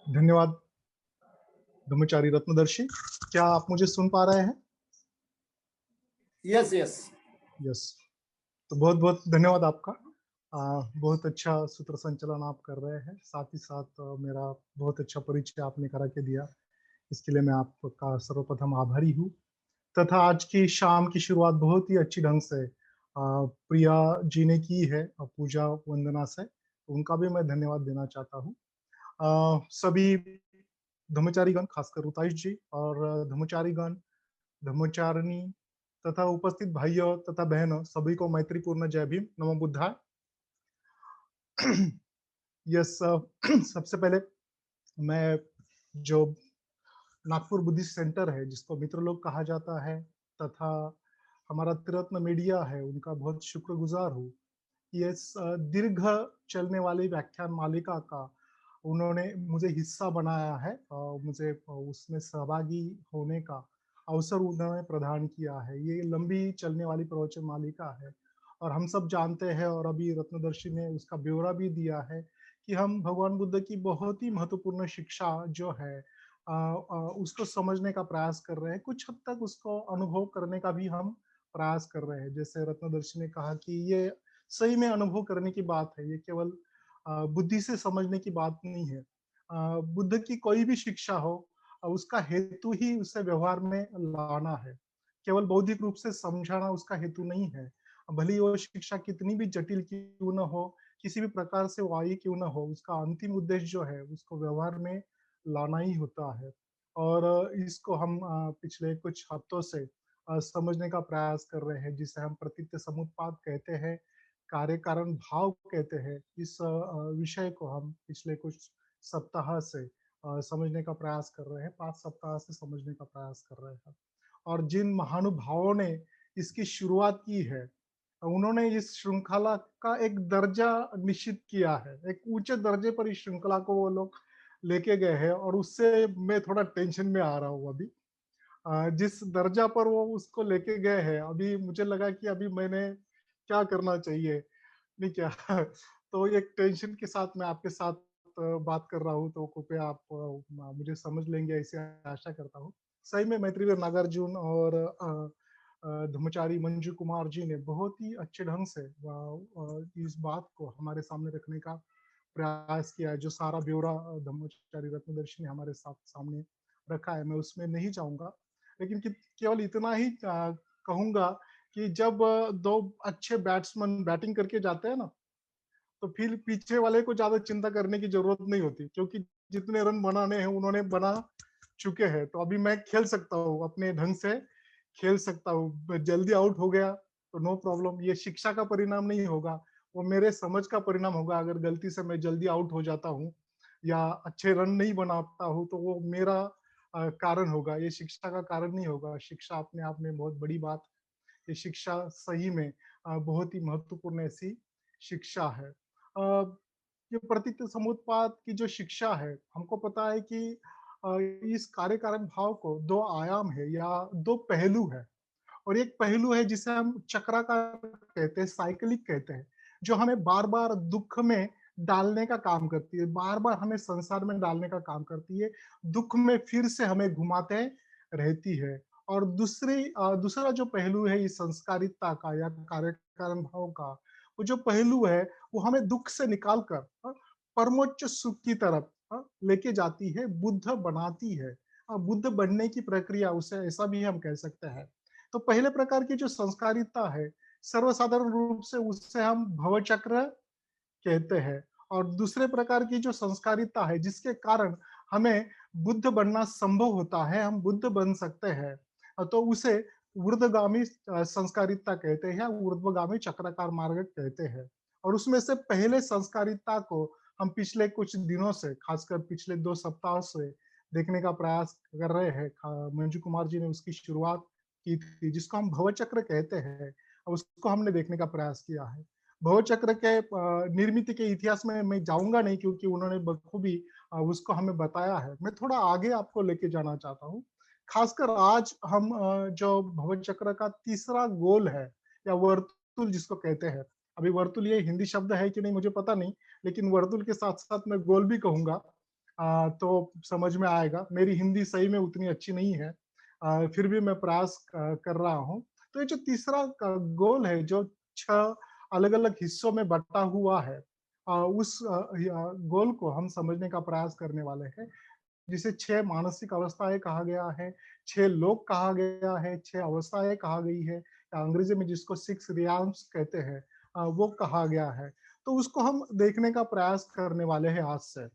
धन्यवाद ब्रह्मचारी रत्नदर्शी। क्या आप मुझे सुन पा रहे हैं? Yes yes yes. तो बहुत बहुत धन्यवाद आपका। बहुत अच्छा सूत्र संचालन आप कर रहे हैं, साथ ही साथ मेरा बहुत अच्छा परिचय आपने करा के दिया, इसके लिए मैं आपका सर्वप्रथम आभारी हूँ। तथा आज की शाम की शुरुआत बहुत ही अच्छी ढंग से प्रिया जी ने की है, पूजा वंदना से, तो उनका भी मैं धन्यवाद देना चाहता हूँ। सभी धर्मचारीगण, खासकर रुताइश जी और धर्मचारीगण, धर्मचारिणी तथा उपस्थित भाइयों तथा बहनों, सभी को मैत्रीपूर्ण जय भीम, नमो बुद्धाय। यस, सबसे पहले मैं जो नागपुर बुद्धिस्ट सेंटर है, जिसको मित्र लोग कहा जाता है, तथा हमारा त्रिरत्न मीडिया है, उनका बहुत शुक्रगुजार हूँ। ये दीर्घ चलने वाली व्याख्यान मालिका का उन्होंने मुझे हिस्सा बनाया है और मुझे उसमें सहभागी होने का अवसर उन्होंने प्रदान किया है। ये लंबी चलने वाली प्रवचन मालिका है और हम सब जानते हैं, और अभी रत्नदर्शी ने उसका ब्यौरा भी दिया है कि हम भगवान बुद्ध की बहुत ही महत्वपूर्ण शिक्षा जो है उसको समझने का प्रयास कर रहे हैं। कुछ हद तक उसको अनुभव करने का भी हम प्रयास कर रहे हैं। जैसे रत्नदर्शी ने कहा कि ये सही में अनुभव करने की बात है, ये केवल बुद्धि से समझने की बात नहीं है। बुद्ध की कोई भी शिक्षा हो, उसका हेतु ही उसे व्यवहार में लाना है। केवल बौद्धिक रूप से समझाना उसका हेतु नहीं है। भले ही वो शिक्षा कितनी भी जटिल क्यों न हो, किसी भी प्रकार से वो आई क्यों न हो, उसका अंतिम उद्देश्य जो है उसको व्यवहार में लाना ही होता है। और इसको हम पिछले कुछ हफ्तों से समझने का प्रयास कर रहे हैं, जिसे हम प्रतीत्य समुत्पाद कहते हैं, कार्य कारण भाव कहते हैं। इस विषय को हम पिछले कुछ सप्ताह से समझने का प्रयास कर रहे हैं, 5 सप्ताह से समझने का प्रयास कर रहे हैं। और जिन महानुभावों ने इसकी शुरुआत की है, उन्होंने इस श्रृंखला का एक दर्जा निश्चित किया है, एक ऊंचे दर्जे पर इस श्रृंखला को वो लोग लेके गए हैं, और उससे मैं थोड़ा टेंशन में आ रहा हूँ अभी। जिस दर्जा पर वो उसको लेके गए हैं, अभी मुझे लगा कि अभी मैंने क्या करना चाहिए, नहीं क्या। तो एक टेंशन के साथ मैं आपके साथ बात कर रहा हूँ, तो कृपया आप मुझे समझ लेंगे, ऐसी आशा करता हूँ। सही में मैत्रीवीर नागार्जुन और धर्मचारी मंजू कुमार जी ने बहुत ही अच्छे ढंग से इस बात को हमारे सामने रखने का प्रयास किया है। जो सारा ब्यौरा धर्मचारी रत्नदर्शी ने हमारे साथ सामने रखा है, मैं उसमें नहीं जाऊंगा, लेकिन केवल इतना ही कहूंगा कि जब दो अच्छे बैट्समैन बैटिंग करके जाते हैं ना, तो फिर पीछे वाले को ज्यादा चिंता करने की जरूरत नहीं होती, क्योंकि जितने रन बनाने हैं उन्होंने बना चुके हैं। तो अभी मैं खेल सकता हूँ, अपने ढंग से खेल सकता हूँ। जल्दी आउट हो गया तो नो प्रॉब्लम, ये शिक्षा का परिणाम नहीं होगा, वो मेरे समझ का परिणाम होगा। अगर गलती से मैं जल्दी आउट हो जाता हूँ या अच्छे रन नहीं बनाता हूँ, तो वो मेरा कारण होगा, ये शिक्षा का कारण नहीं होगा। शिक्षा अपने आप में बहुत बड़ी बात, ये शिक्षा सही में बहुत ही महत्वपूर्ण ऐसी शिक्षा है। ये प्रतीत समुत्पाद की जो शिक्षा है, हमको पता है कि इस कार्य कारण भाव को दो आयाम है या दो पहलू है। और एक पहलू है जिसे हम चक्राकार कहते हैं, साइक्लिक कहते हैं, जो हमें बार बार दुख में डालने का काम करती है, बार बार हमें संसार में डालने का काम करती है, दुख में फिर से हमें घुमाते रहती है। और दूसरा जो पहलू है इस संस्कारिता का या कार्य कारण भाव का, वो जो पहलू है वो हमें दुख से निकाल कर परमोच्च सुख की तरफ लेके जाती है, बुद्ध बनाती है। बुद्ध बनने की प्रक्रिया, उसे ऐसा भी हम कह सकते हैं। तो पहले प्रकार की जो संस्कारिता है, सर्वसाधारण रूप से उससे हम भवचक्र कहते हैं। और दूसरे प्रकार की जो संस्कारिता है, जिसके कारण हमें बुद्ध बनना संभव होता है, हम बुद्ध बन सकते हैं, तो उसे ऊर्ध्वगामी संस्कारिता कहते हैं या ऊर्ध्वगामी चक्राकार मार्ग कहते हैं। और उसमें से पहले संस्कारिता को हम पिछले कुछ दिनों से, खासकर पिछले 2 सप्ताह से देखने का प्रयास कर रहे हैं। मंजू कुमार जी ने उसकी शुरुआत की थी, जिसको हम भवचक्र कहते हैं, और उसको हमने देखने का प्रयास किया है। भवचक्र के निर्मित के इतिहास में मैं जाऊंगा नहीं, क्योंकि उन्होंने बखूबी उसको हमें बताया है। मैं थोड़ा आगे आपको लेके जाना चाहता हूँ। खासकर आज हम जो भवचक्र का तीसरा गोल है या वर्तुल जिसको कहते हैं, अभी वर्तुल ये हिंदी शब्द है कि नहीं मुझे पता नहीं, लेकिन वर्तुल के साथ साथ मैं गोल भी कहूंगा। तो समझ में आएगा। मेरी हिंदी सही में उतनी अच्छी नहीं है, फिर भी मैं प्रयास कर रहा हूँ। तो ये जो तीसरा गोल है, जो 6 अलग-अलग हिस्सों में बँटा हुआ है, उस गोल को हम समझने का प्रयास करने वाले हैं। जिसे 6 मानसिक अवस्थाएँ कहा गया है, 6 लोग कहा गया है, 6 अवस्थाएँ कहा गई है, या अंग्रेजी में जिसको 6 रियाल्म्स कहते हैं, वो कहा गया है। तो उसको हम देखने का प्रयास करने वाले हैं आज से।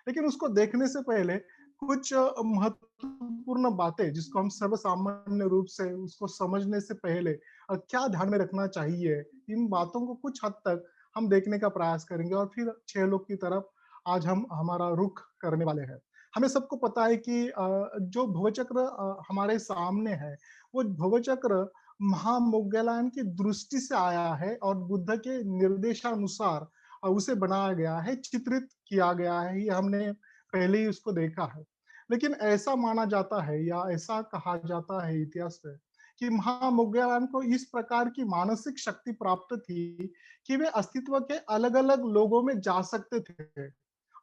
लेकिन उसको देखने से पहले कुछ महत्वपूर्ण बातें, जिसको हम सर्वसामान्य रूप से उसको समझने से पहले क्या ध्यान में रखना चाहिए, इन बातों को कुछ हद तक हम देखने का प्रयास करेंगे और फिर 6 लोग की तरफ आज हम हमारा रुख करने वाले हैं। हमें सबको पता है कि जो भवचक्र हमारे सामने है, वो भवचक्र महामोग्गलायन की दृष्टि से आया है और बुद्ध के निर्देशानुसार उसे बनाया गया है, चित्रित किया गया है, ये हमने पहले ही उसको देखा है। लेकिन ऐसा माना जाता है या ऐसा कहा जाता है इतिहास में कि महामोग्गलायन को इस प्रकार की मानसिक शक्ति प्राप्त थी कि वे अस्तित्व के अलग-अलग लोगों में जा सकते थे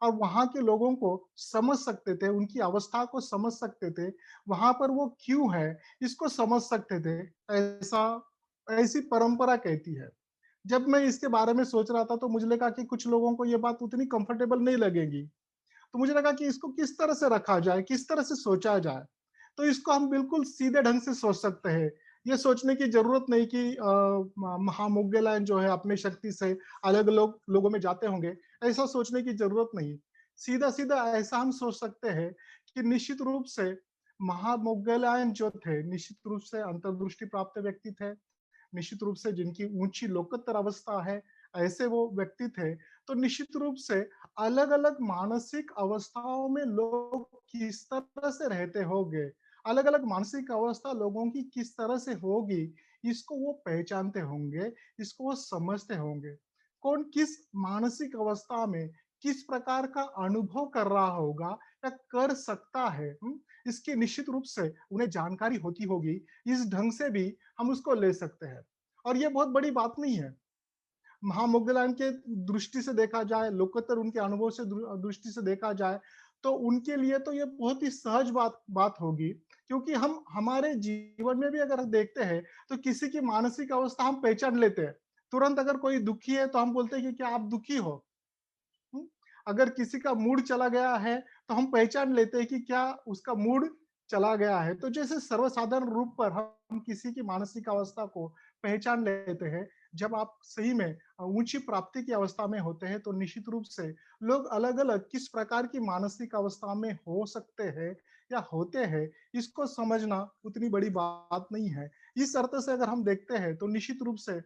और वहाँ के लोगों को समझ सकते थे, उनकी अवस्था को समझ सकते थे, वहाँ पर वो क्यों है, इसको समझ सकते थे। ऐसा ऐसी परंपरा कहती है। जब मैं इसके बारे में सोच रहा था तो मुझे लगा कि कुछ लोगों को ये बात उतनी कंफर्टेबल नहीं लगेगी। तो मुझे लगा कि इसको किस तरह से रखा जाए, किस तरह से सोचा जाए। तो इसको हम बिल्कुल सीधे ढंग से सोच सकते हैं। ये सोचने की ज़रूरत नहीं कि महामोग्गलायन जो है अपनी शक्ति से अलग लोगों में जाते होंगे, ऐसा सोचने की ज़रूरत नहीं। सीधा-सीधा ऐसा हम सोच सकते हैं कि निश्चित रूप से महामोग्गलायन जो थे, निश्चित रूप से अंतर्दृष्टि प्राप्त व्यक्ति थे। निश्चित रूप से जिनकी ऊंची लोकोत्तर अवस्था है, ऐसे वो व्यक्ति थे। तो निश्चित रूप से अलग-अलग मानसिक अवस्थाओं में लोग किस तरह से रहते होंगे, अलग-अलग मानसिक अवस्था लोगों की किस तरह से होगी, इसको वो पहचानते होंगे, इसको वो समझते होंगे। कौन किस मानसिक अवस्था में किस प्रकार का अनुभव कर रहा होगा या कर सकता है, इसकी निश्चित रूप से उन्हें जानकारी होती होगी। इस ढंग से भी हम उसको ले सकते हैं और ये बहुत बड़ी बात नहीं है। महामुग्गलायन के दृष्टि से देखा जाए, लोकोत्तर उनके अनुभव से दृष्टि से देखा जाए, तो उनके लिए तो ये बहुत ही सहज बात बात होगी, क्योंकि हम हमारे जीवन में भी अगर देखते हैं, तो किसी की मानसिक अवस्था हम पहचान लेते हैं। तुरंत अगर कोई दुखी है, तो हम बोलते हैं कि क्या आप दुखी हो? हुँ? अगर किसी का मूड चला गया है, तो हम पहचान लेते हैं कि क्या उसका मूड चला गया है। तो जैसे सर्वसाधारण रूप पर हम किसी की मानसिक अवस्था को पहचान लेते हैं, जब आप सही में ऊँची प्राप्ति की अवस्था में होते हैं, तो निश्चित रूप से लोग अलग-अलग किस प्रकार की मानसिक अवस्था में हो सकते हैं या होते हैं, इसको समझना उतनी बड़ी बात नहीं है। इस अर्थ से अगर हम देखते हैं, तो निश्चित रूप से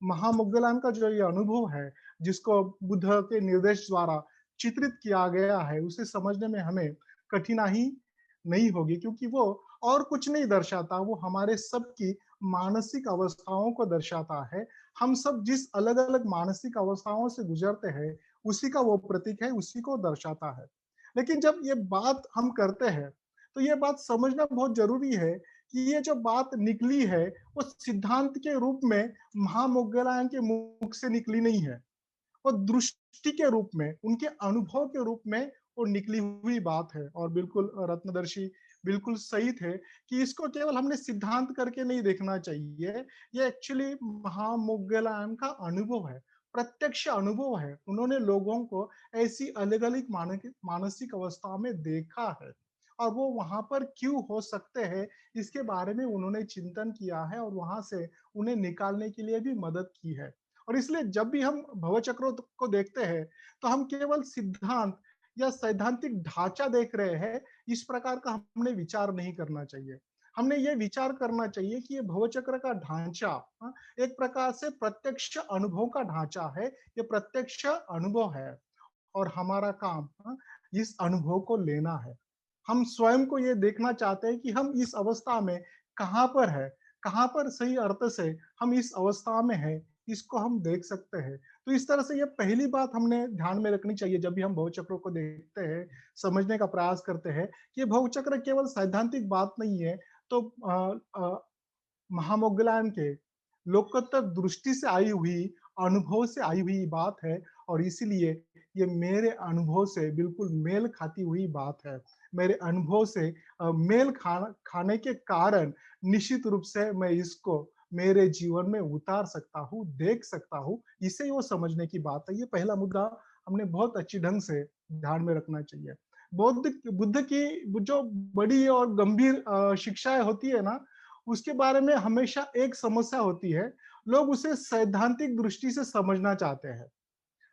महामुग्गलायन का जो ये अनुभव है, जिसको बुद्ध के निर्देश द्वारा चित्रित किया गया है, उसे समझने में हमें कठिनाई नहीं होगी, क्योंकि वो और कुछ नहीं दर्शाता, वो हमारे सबकी मानसिक अवस्थाओं को दर्शाता है। हम सब जिस अलग-अलग मानसिक अवस्थाओं से गुजरते हैं, उसी का वो प्रतीक है, उसी को दर्शाता है। लेकिन जब ये बात हम करते हैं, तो ये बात समझना बहुत ज़रूरी है कि ये जो बात निकली है, वो सिद्धांत के रूप में महामुग्गलायन के मुख से निकली नहीं है। वो दृष्टि के रूप में, उनके अनुभव के रूप में वो निकली हुई बात है और बिल्कुल रत्नदर्शी बिल्कुल सही थे कि इसको केवल हमने सिद्धांत करके नहीं देखना चाहिए। ये एक्चुअली महामुग्गलायन का अनुभव है, प्रत्यक्ष अनुभव है। उन्होंने लोगों को ऐसी अलग-अलग मानसिक अवस्थाओं में देखा है और वो वहाँ पर क्यों हो सकते हैं, इसके बारे में उन्होंने चिंतन किया है और वहाँ से उन्हें निकालने के लिए भी मदद की है। और इसलिए जब भी हम भवचक्रों को देखते हैं, तो हम केवल सिद्धांत या सैद्धांतिक ढांचा देख रहे हैं, इस प्रकार का हमने विचार नहीं करना चाहिए। हमने ये विचार करना चाहिए कि ये भवचक्र का ढांचा एक प्रकार से प्रत्यक्ष अनुभव का ढांचा है, ये प्रत्यक्ष अनुभव है और हमारा काम इस अनुभव को लेना है। हम स्वयं को ये देखना चाहते हैं कि हम इस अवस्था में कहाँ पर है, कहाँ पर सही अर्थ से हम इस अवस्था में हैं, इसको हम देख सकते हैं। तो इस तरह से ये पहली बात हमने ध्यान में रखनी चाहिए जब भी हम भवचक्रों को देखते हैं, समझने का प्रयास करते हैं, कि भवचक्र केवल सैद्धांतिक बात नहीं है। तो महामोग्गलायन के लोकोत्तर दृष्टि से आई हुई, अनुभव से आई हुई बात है और इसीलिए ये मेरे अनुभव से बिल्कुल मेल खाती हुई बात है। मेरे अनुभव से मेल खाने के कारण निश्चित रूप से मैं इसको मेरे जीवन में उतार सकता हूँ, देख सकता हूँ। इसे ही वो समझने की बात है। ये पहला मुद्दा हमने बहुत अच्छी ढंग से ध्यान में रखना चाहिए। बुद्ध की जो बड़ी और गंभीर शिक्षाएँ होती है ना, उसके बारे में हमेशा एक समस्या होती है, लोग उसे सैद्धांतिक दृष्टि से समझना चाहते हैं।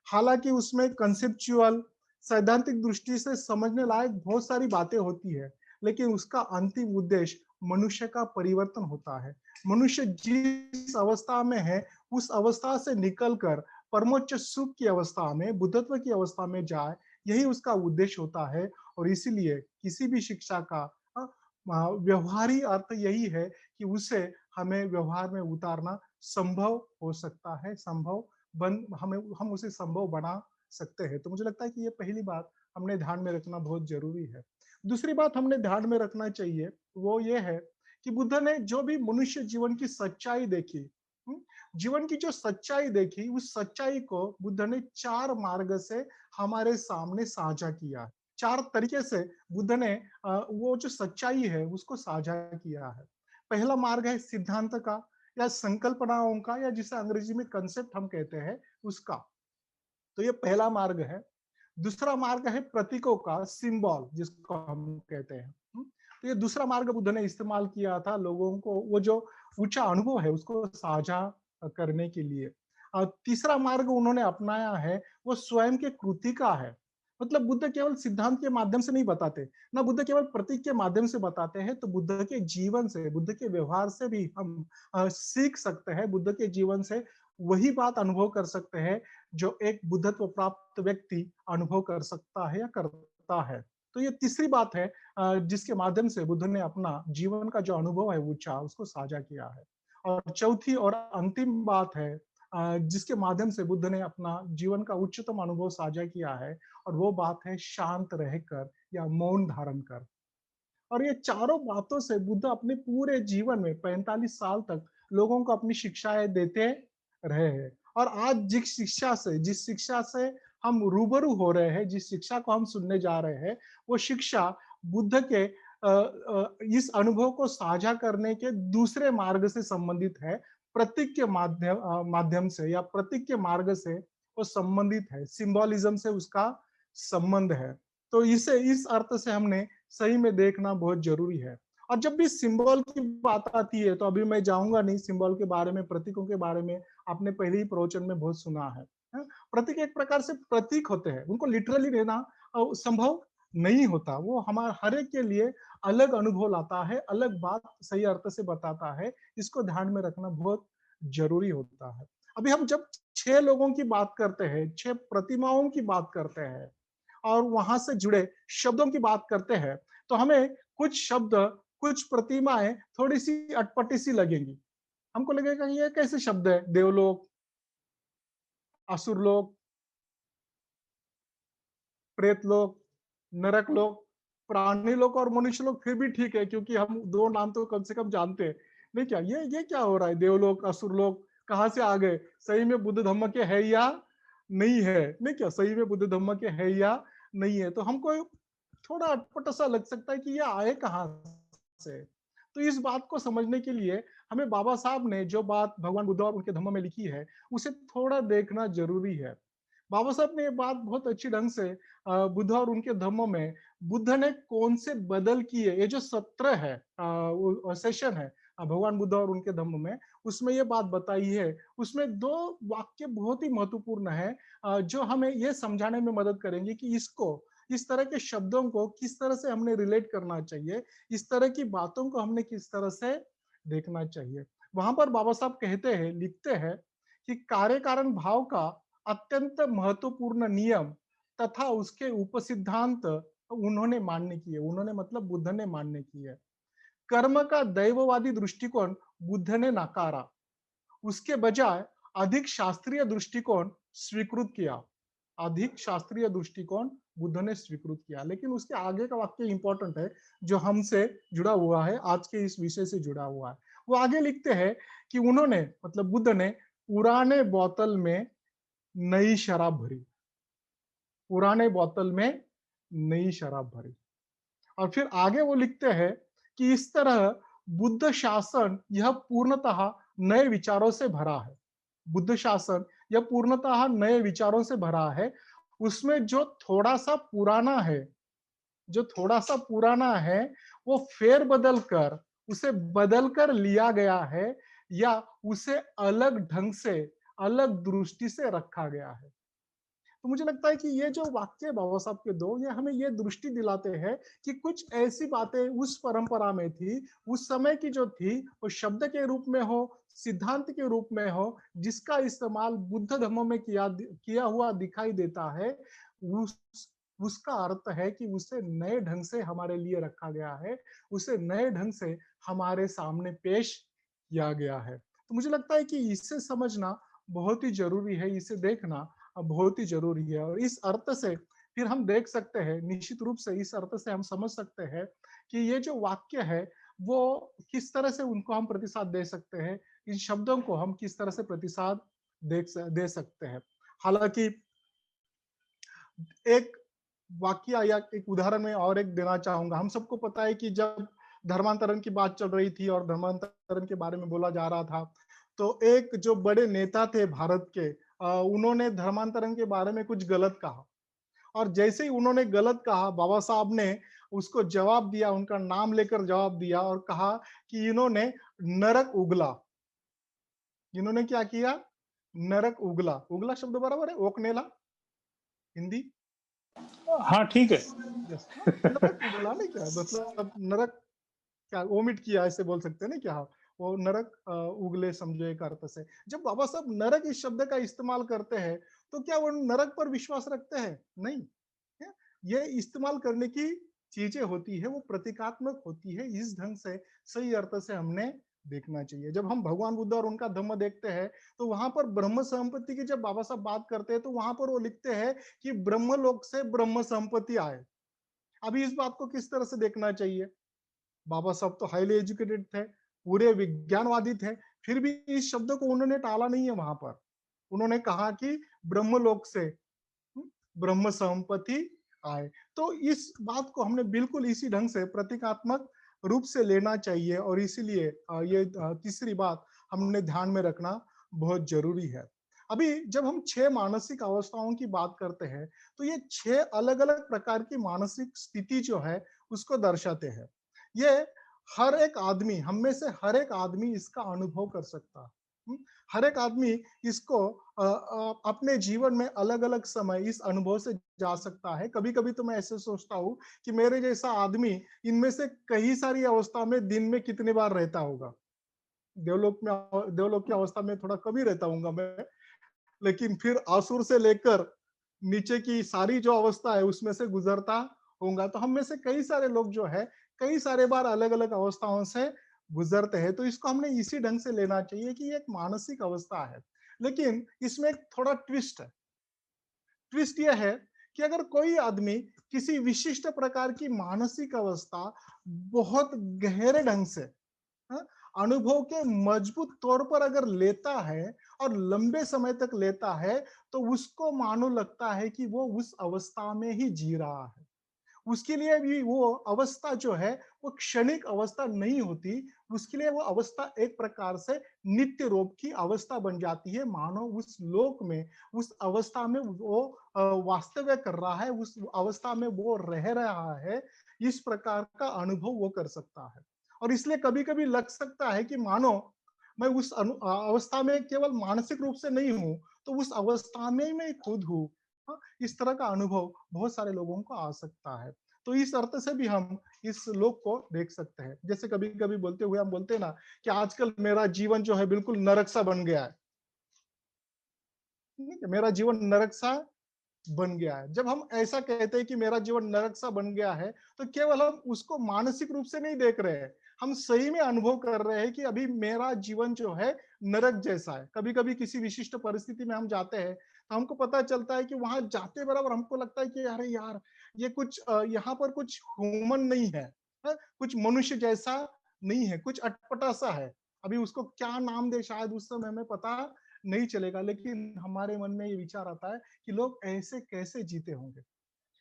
हालाँकि उसमें कांसेप्चुअल सैद्धांतिक दृष्टि से समझने लायक बहुत सारी बातें होती है, लेकिन उसका अंतिम उद्देश्य मनुष्य का परिवर्तन होता है। मनुष्य जिस अवस्था में है, उस अवस्था से निकलकर परमोच्च सुख की अवस्था में, बुद्धत्व की अवस्था में जाए, यही उसका उद्देश्य होता है। और इसीलिए किसी भी शिक्षा का व्यवहारी अर्थ यही है कि उसे हमें व्यवहार में उतारना संभव हो सकता है, संभव बन हमें हम उसे संभव बना सकते हैं। तो मुझे लगता है कि ये पहली बात हमने ध्यान में रखना बहुत ज़रूरी है। दूसरी बात हमने ध्यान में रखना चाहिए, वो ये है कि बुद्ध ने जो भी मनुष्य जीवन की सच्चाई देखी, हुँ? जीवन की जो सच्चाई देखी, उस सच्चाई को बुद्ध ने 4 मार्ग से हमारे सामने साझा किया। 4 तरीके से बुद्ध ने वो जो सच्चाई है, उसको साझा किया है। पहला मार्ग है सिद्धांत का या संकल्पनाओं का या जिसे अंग्रेजी में कंसेप्ट हम कहते हैं, उसका। तो ये पहला मार्ग है। दूसरा मार्ग है प्रतीकों का, सिंबल जिसको हम कहते हैं। तो ये दूसरा मार्ग बुद्ध ने इस्तेमाल किया था लोगों को वो जो ऊंचा अनुभव है उसको साझा करने के लिए। तीसरा मार्ग उन्होंने अपनाया है वो स्वयं के कृति का है। मतलब बुद्ध केवल सिद्धांत के माध्यम से नहीं बताते, ना बुद्ध केवल प्रतीक के माध्यम से बताते हैं, तो बुद्ध के जीवन से, बुद्ध के व्यवहार से भी हम सीख सकते हैं। बुद्ध के जीवन से वही बात अनुभव कर सकते हैं जो एक बुद्धत्व प्राप्त व्यक्ति अनुभव कर सकता है या करता है। तो ये तीसरी बात है जिसके माध्यम से बुद्ध ने अपना जीवन का जो अनुभव है ऊंचा उसको साझा किया है। और चौथी और अंतिम बात है जिसके माध्यम से बुद्ध ने अपना जीवन का उच्चतम अनुभव साझा किया है, और वो बात है शांत रहकर या मौन धारण कर। और ये चारों बातों से बुद्ध अपने पूरे जीवन में 45 साल तक लोगों को अपनी शिक्षाएं देते रहे हैं। और आज जिस शिक्षा से हम रूबरू हो रहे हैं, जिस शिक्षा को हम सुनने जा रहे हैं, वो शिक्षा बुद्ध के इस अनुभव को साझा करने के दूसरे मार्ग से संबंधित है। प्रतीक के माध्यम से या प्रतीक के मार्ग से वो संबंधित है, सिंबोलिज्म से उसका संबंध है। तो इसे इस अर्थ से हमने सही में देखना बहुत जरूरी है। और जब भी सिंबल की बात आती है, तो अभी मैं जाऊंगा नहीं सिंबल के बारे में, प्रतीकों के बारे में आपने पहले ही प्रवचन में बहुत सुना है। प्रतीक एक प्रकार से प्रतीक होते हैं, उनको लिटरली लेना संभव नहीं होता। वो हमारे हर एक के लिए अलग अनुभव लाता है, अलग बात सही अर्थ से बताता है। इसको ध्यान में रखना बहुत जरूरी होता है। अभी हम जब 6 लोगों की बात करते हैं, 6 प्रतिमाओं की बात करते हैं और वहां से जुड़े शब्दों की बात करते हैं, तो हमें कुछ शब्द, कुछ प्रतिमाएं थोड़ी सी अटपटी सी लगेंगी। हमको लगेगा ये कैसे शब्द है, देवलोक, असुरलोक, प्रेतलोक, नरकलोक, प्राणी लोक और मनुष्य लोक फिर भी ठीक है, क्योंकि हम दो नाम तो कम से कम जानते हैं। नहीं क्या ये क्या हो रहा है, देवलोक असुरलोक कहाँ से आ गए? सही में बुद्ध धम्म के है या नहीं है? नहीं क्या सही में बुद्ध धम्म के है या नहीं है? तो हमको थोड़ा अटपटा सा लग सकता है कि ये आए कहाँ से। तो इस बात को समझने के लिए हमें बाबा साहब ने जो बात भगवान बुद्ध और उनके धम्म में लिखी है, उसे थोड़ा देखना जरूरी है। बाबा साहब ने ये बात बहुत अच्छी ढंग से बुद्ध और उनके धम्म में बुद्ध ने कौन से बदल किए, ये जो सत्र है, सेशन है भगवान बुद्ध और उनके धम्म में, उसमें ये बात बताई है। उसमें 2 वाक्य बहुत ही महत्वपूर्ण है जो हमें ये समझाने में मदद करेंगे कि इसको, इस तरह के शब्दों को किस तरह से हमने रिलेट करना चाहिए, इस तरह की बातों को हमने किस तरह से देखना चाहिए। वहां पर बाबा साहब कहते हैं, लिखते हैं कि कार्य कारण भाव का अत्यंत महत्वपूर्ण नियम तथा उसके उपसिद्धांत उन्होंने मान्य किए। उन्होंने मतलब बुद्ध ने मान्य किए। कर्म का दैववादी दृष्टिकोण बुद्ध ने नकारा, उसके बजाय अधिक शास्त्रीय दृष्टिकोण स्वीकृत किया। अधिक शास्त्रीय दृष्टिकोण बुद्ध ने स्वीकृत किया। लेकिन उसके आगे का वाक्य इंपॉर्टेंट है, जो हमसे जुड़ा हुआ है, आज के इस विषय से जुड़ा हुआ है। वो आगे लिखते हैं कि उन्होंने मतलब बुद्ध ने पुराने बोतल में नई शराब भरी। पुराने बोतल में नई शराब भरी। और फिर आगे वो लिखते हैं कि इस तरह बुद्ध शासन यह पूर्णतः नए विचारों से भरा है। बुद्ध शासन यह पूर्णतः नए विचारों से भरा है। उसमें जो थोड़ा सा पुराना है वो फेर बदल कर उसे बदल कर लिया गया है, या उसे अलग ढंग से, अलग दृष्टि से रखा गया है। तो मुझे लगता है कि ये जो वाक्य है बाबा साहब के दो, ये हमें ये दृष्टि दिलाते हैं कि कुछ ऐसी बातें उस परंपरा में थी, उस समय की जो थी, वो शब्द के रूप में हो, सिद्धांत के रूप में हो, जिसका इस्तेमाल बुद्ध धर्म में किया हुआ दिखाई देता है। उस उसका अर्थ है कि उसे नए ढंग से हमारे लिए रखा गया है, उसे नए ढंग से हमारे सामने पेश किया गया है। तो मुझे लगता है कि इसे समझना बहुत ही जरूरी है, इसे देखना बहुत ही जरूरी है। और इस अर्थ से फिर हम देख सकते हैं, निश्चित रूप से इस अर्थ से हम समझ सकते हैं कि ये जो वाक्य है वो किस तरह से उनको हम प्रतिसाद दे सकते हैं, इन शब्दों को हम किस तरह से प्रतिसाद दे सकते हैं। हालांकि एक वाक्य या एक उदाहरण में और एक देना चाहूंगा। हम सबको पता है कि जब धर्मांतरण की बात चल रही थी और धर्मांतरण के बारे में बोला जा रहा था, तो एक जो बड़े नेता थे भारत के, उन्होंने धर्मांतरण के बारे में कुछ गलत कहा। और जैसे ही उन्होंने गलत कहा, बाबा साहब ने उसको जवाब दिया, उनका नाम लेकर जवाब दिया और कहा कि इन्होंने नरक उगला। इन्होंने क्या किया? नरक उगला। उगला शब्द बराबर है ओकनेला, हिंदी। हाँ ठीक है। यस, हाँ, नरक उगला नहीं, क्या मतलब नरक, क्या ओमिट किया ऐसे बोल सकते हैं ना, क्या वो नरक उगले समझो एक अर्थ से। जब बाबा साहब नरक इस शब्द का इस्तेमाल करते हैं, तो क्या वो नरक पर विश्वास रखते हैं? नहीं है? ये इस्तेमाल करने की चीजें होती है, वो प्रतीकात्मक होती है। इस ढंग से सही अर्थ से हमने देखना चाहिए। जब हम भगवान बुद्ध और उनका धम्म देखते हैं, तो वहां पर ब्रह्म संपत्ति की जब बाबा साहब बात करते हैं, तो वहां पर वो लिखते हैं कि ब्रह्म लोक से ब्रह्म संपत्ति आए। अभी इस बात को किस तरह से देखना चाहिए? बाबा साहब तो हाईली एजुकेटेड थे, पूरे विज्ञानवादी थे, फिर भी इस शब्द को उन्होंने टाला नहीं है। वहां पर उन्होंने कहा कि ब्रह्मलोक से ब्रह्म संपत्ति आए। तो इस बात को हमने बिल्कुल इसी ढंग से प्रतीकात्मक रूप से लेना चाहिए, और इसीलिए ये तीसरी बात हमने ध्यान में रखना बहुत जरूरी है। अभी जब हम 6 मानसिक अवस्थाओं की बात करते हैं, तो ये 6 अलग अलग प्रकार की मानसिक स्थिति जो है उसको दर्शाते हैं। ये हर एक आदमी, हम में से हर एक आदमी इसका अनुभव कर सकता है। हर एक आदमी इसको अपने जीवन में अलग अलग समय इस अनुभव से जा सकता है। कभी कभी तो मैं ऐसे सोचता हूँ कि मेरे जैसा आदमी इनमें से कई सारी अवस्था में दिन में कितने बार रहता होगा। देवलोक की अवस्था में थोड़ा कम ही रहता हूँ मैं, लेकिन फिर आसुर से लेकर नीचे की सारी जो अवस्था है उसमें से गुजरता होगा। तो हम में से कई सारे लोग जो है कई सारे बार अलग अलग अवस्थाओं से गुजरते हैं। तो इसको हमने इसी ढंग से लेना चाहिए कि एक मानसिक अवस्था है। लेकिन इसमें एक थोड़ा ट्विस्ट है। ट्विस्ट यह है कि अगर कोई आदमी किसी विशिष्ट प्रकार की मानसिक अवस्था बहुत गहरे ढंग से, हाँ, अनुभव के मजबूत तौर पर अगर लेता है और लंबे समय तक लेता है, तो उसको मानो लगता है कि वो उस अवस्था में ही जी रहा है। उसके लिए भी वो अवस्था जो है वो क्षणिक अवस्था नहीं होती। उसके लिए वो अवस्था एक प्रकार से नित्य रूप की अवस्था बन जाती है। मानो उस लोक में, उस अवस्था में वो वास्तव्य कर रहा है, उस अवस्था में वो रह रहा है। इस प्रकार का अनुभव वो कर सकता है। और इसलिए कभी कभी लग सकता है कि मानो मैं उस अवस्था में केवल मानसिक रूप से नहीं हूं, तो उस अवस्था में मैं खुद हूँ। हाँ, इस तरह का अनुभव बहुत सारे लोगों को आ सकता है। तो इस अर्थ से भी हम इस लोक को देख सकते हैं। जैसे कभी कभी बोलते हुए हम बोलते हैं ना कि आजकल मेरा जीवन जो है बिल्कुल नरक सा बन गया है। ठीक है? मेरा जीवन नरक सा बन गया है। जब हम ऐसा कहते हैं कि मेरा जीवन नरक सा बन गया है, तो केवल हम उसको मानसिक रूप से नहीं देख रहे हैं, हम सही में अनुभव कर रहे हैं कि अभी मेरा जीवन जो है नरक जैसा है। कभी कभी किसी विशिष्ट परिस्थिति में हम जाते हैं, तो हमको पता चलता है कि वहां जाते बराबर हमको लगता है कि अरे यार, ये कुछ यहाँ पर कुछ ह्यूमन नहीं है, कुछ मनुष्य जैसा नहीं है, कुछ अटपटा सा है। अभी उसको क्या नाम दे शायद उस समय हमें पता नहीं चलेगा, लेकिन हमारे मन में ये विचार आता है कि लोग ऐसे कैसे जीते होंगे,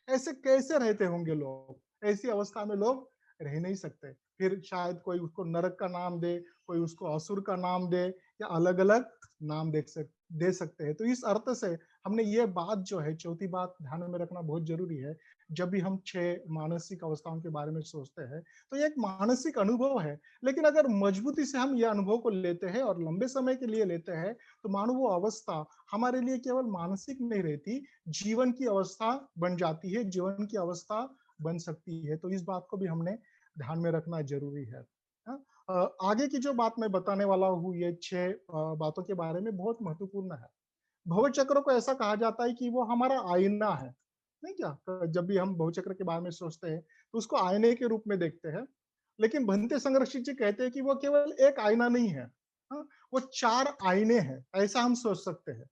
ऐसे कैसे रहते होंगे लोग, ऐसी अवस्था में लोग रह नहीं सकते। फिर शायद कोई उसको नरक का नाम दे, कोई उसको असुर का नाम दे, या अलग अलग नाम दे सकते हैं। तो इस अर्थ से हमने ये बात जो है, चौथी बात ध्यान में रखना बहुत जरूरी है। जब भी हम 6 मानसिक अवस्थाओं के बारे में सोचते हैं, तो ये एक मानसिक अनुभव है। लेकिन अगर मजबूती से हम ये अनुभव को लेते हैं और लंबे समय के लिए लेते हैं, तो मानो वो अवस्था हमारे लिए केवल मानसिक नहीं रहती, जीवन की अवस्था बन जाती है, जीवन की अवस्था बन सकती है। तो इस बात को भी हमने ध्यान में रखना जरूरी है। हाँ? आगे की जो बात मैं बताने वाला हूँ, ये 6 बातों के बारे में बहुत महत्वपूर्ण है। भव चक्र को ऐसा कहा जाता है कि वो हमारा आईना है, नहीं क्या? जब भी हम भव चक्र के बारे में सोचते हैं, तो उसको आईने के रूप में देखते हैं। लेकिन भंते संरक्षित जी कहते हैं कि वो केवल एक आईना नहीं है, हाँ? वो 4 आईने हैं, ऐसा हम सोच सकते हैं।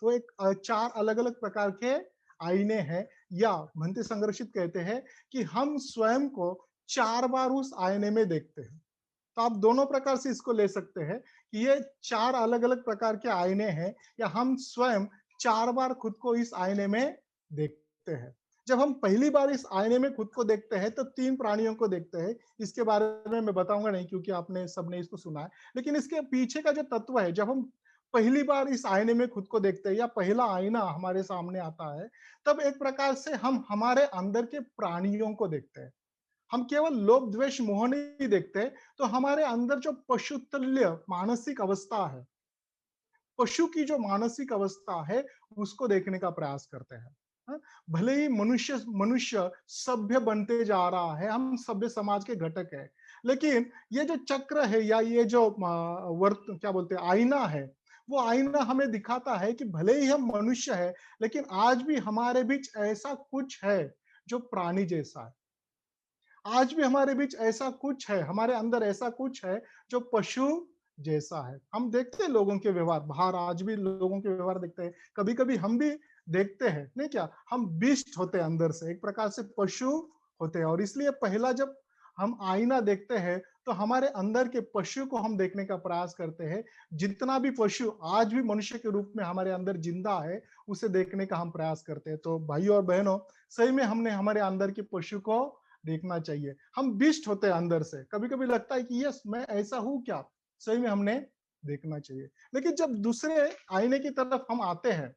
वो एक 4 अलग-अलग प्रकार के आईने हैं, या भंते संरक्षित कहते हैं कि हम स्वयं को 4 बार उस आईने में देखते हैं। तो आप दोनों प्रकार से इसको ले सकते हैं कि ये 4 अलग-अलग प्रकार के आईने हैं, या हम स्वयं 4 बार खुद को इस आईने में देखते हैं। जब हम पहली बार इस आईने में खुद को देखते हैं, तो 3 प्राणियों को देखते हैं। इसके बारे में मैं बताऊंगा नहीं, क्योंकि आपने सबने इसको सुना है। लेकिन इसके पीछे का जो तत्व है, जब हम पहली बार इस आईने में खुद को देखते हैं, या पहला आईना हमारे सामने आता है, तब एक प्रकार से हम हमारे अंदर के प्राणियों को देखते हैं। हम केवल लोभ द्वेष मोह नहीं देखते, तो हमारे अंदर जो पशु तुल्य मानसिक अवस्था है, पशु की जो मानसिक अवस्था है, उसको देखने का प्रयास करते हैं। हाँ? भले ही मनुष्य मनुष्य सभ्य बनते जा रहा है, हम सभ्य समाज के घटक है, लेकिन ये जो चक्र है, या ये जो वर्त क्या बोलते हैं, आईना है, वो आईना हमें दिखाता है कि भले ही हम मनुष्य है, लेकिन आज भी हमारे बीच ऐसा कुछ है जो प्राणी जैसा है। आज भी हमारे बीच ऐसा कुछ है, हमारे अंदर ऐसा कुछ है जो पशु जैसा है। हम देखते हैं लोगों के व्यवहार, बाहर आज भी लोगों के व्यवहार देखते हैं। कभी-कभी हम भी देखते हैं, नहीं क्या? हम बीस्ट होते हैं अंदर से, एक प्रकार से पशु होते हैं, और इसलिए पहला जब हम आईना देखते हैं, तो हमारे अंदर के पशु को हम देखने का प्रयास करते हैं। जितना भी पशु आज भी मनुष्य के रूप में हमारे अंदर जिंदा है, उसे देखने का हम प्रयास करते हैं। तो भाइयों और बहनों, सही में हमने हमारे अंदर के पशु को देखना चाहिए। हम बिष्ट होते हैं अंदर से, कभी-कभी लगता है कि यस मैं ऐसा हूँ क्या? सही में हमने देखना चाहिए। लेकिन जब दूसरे आईने की तरफ हम आते हैं,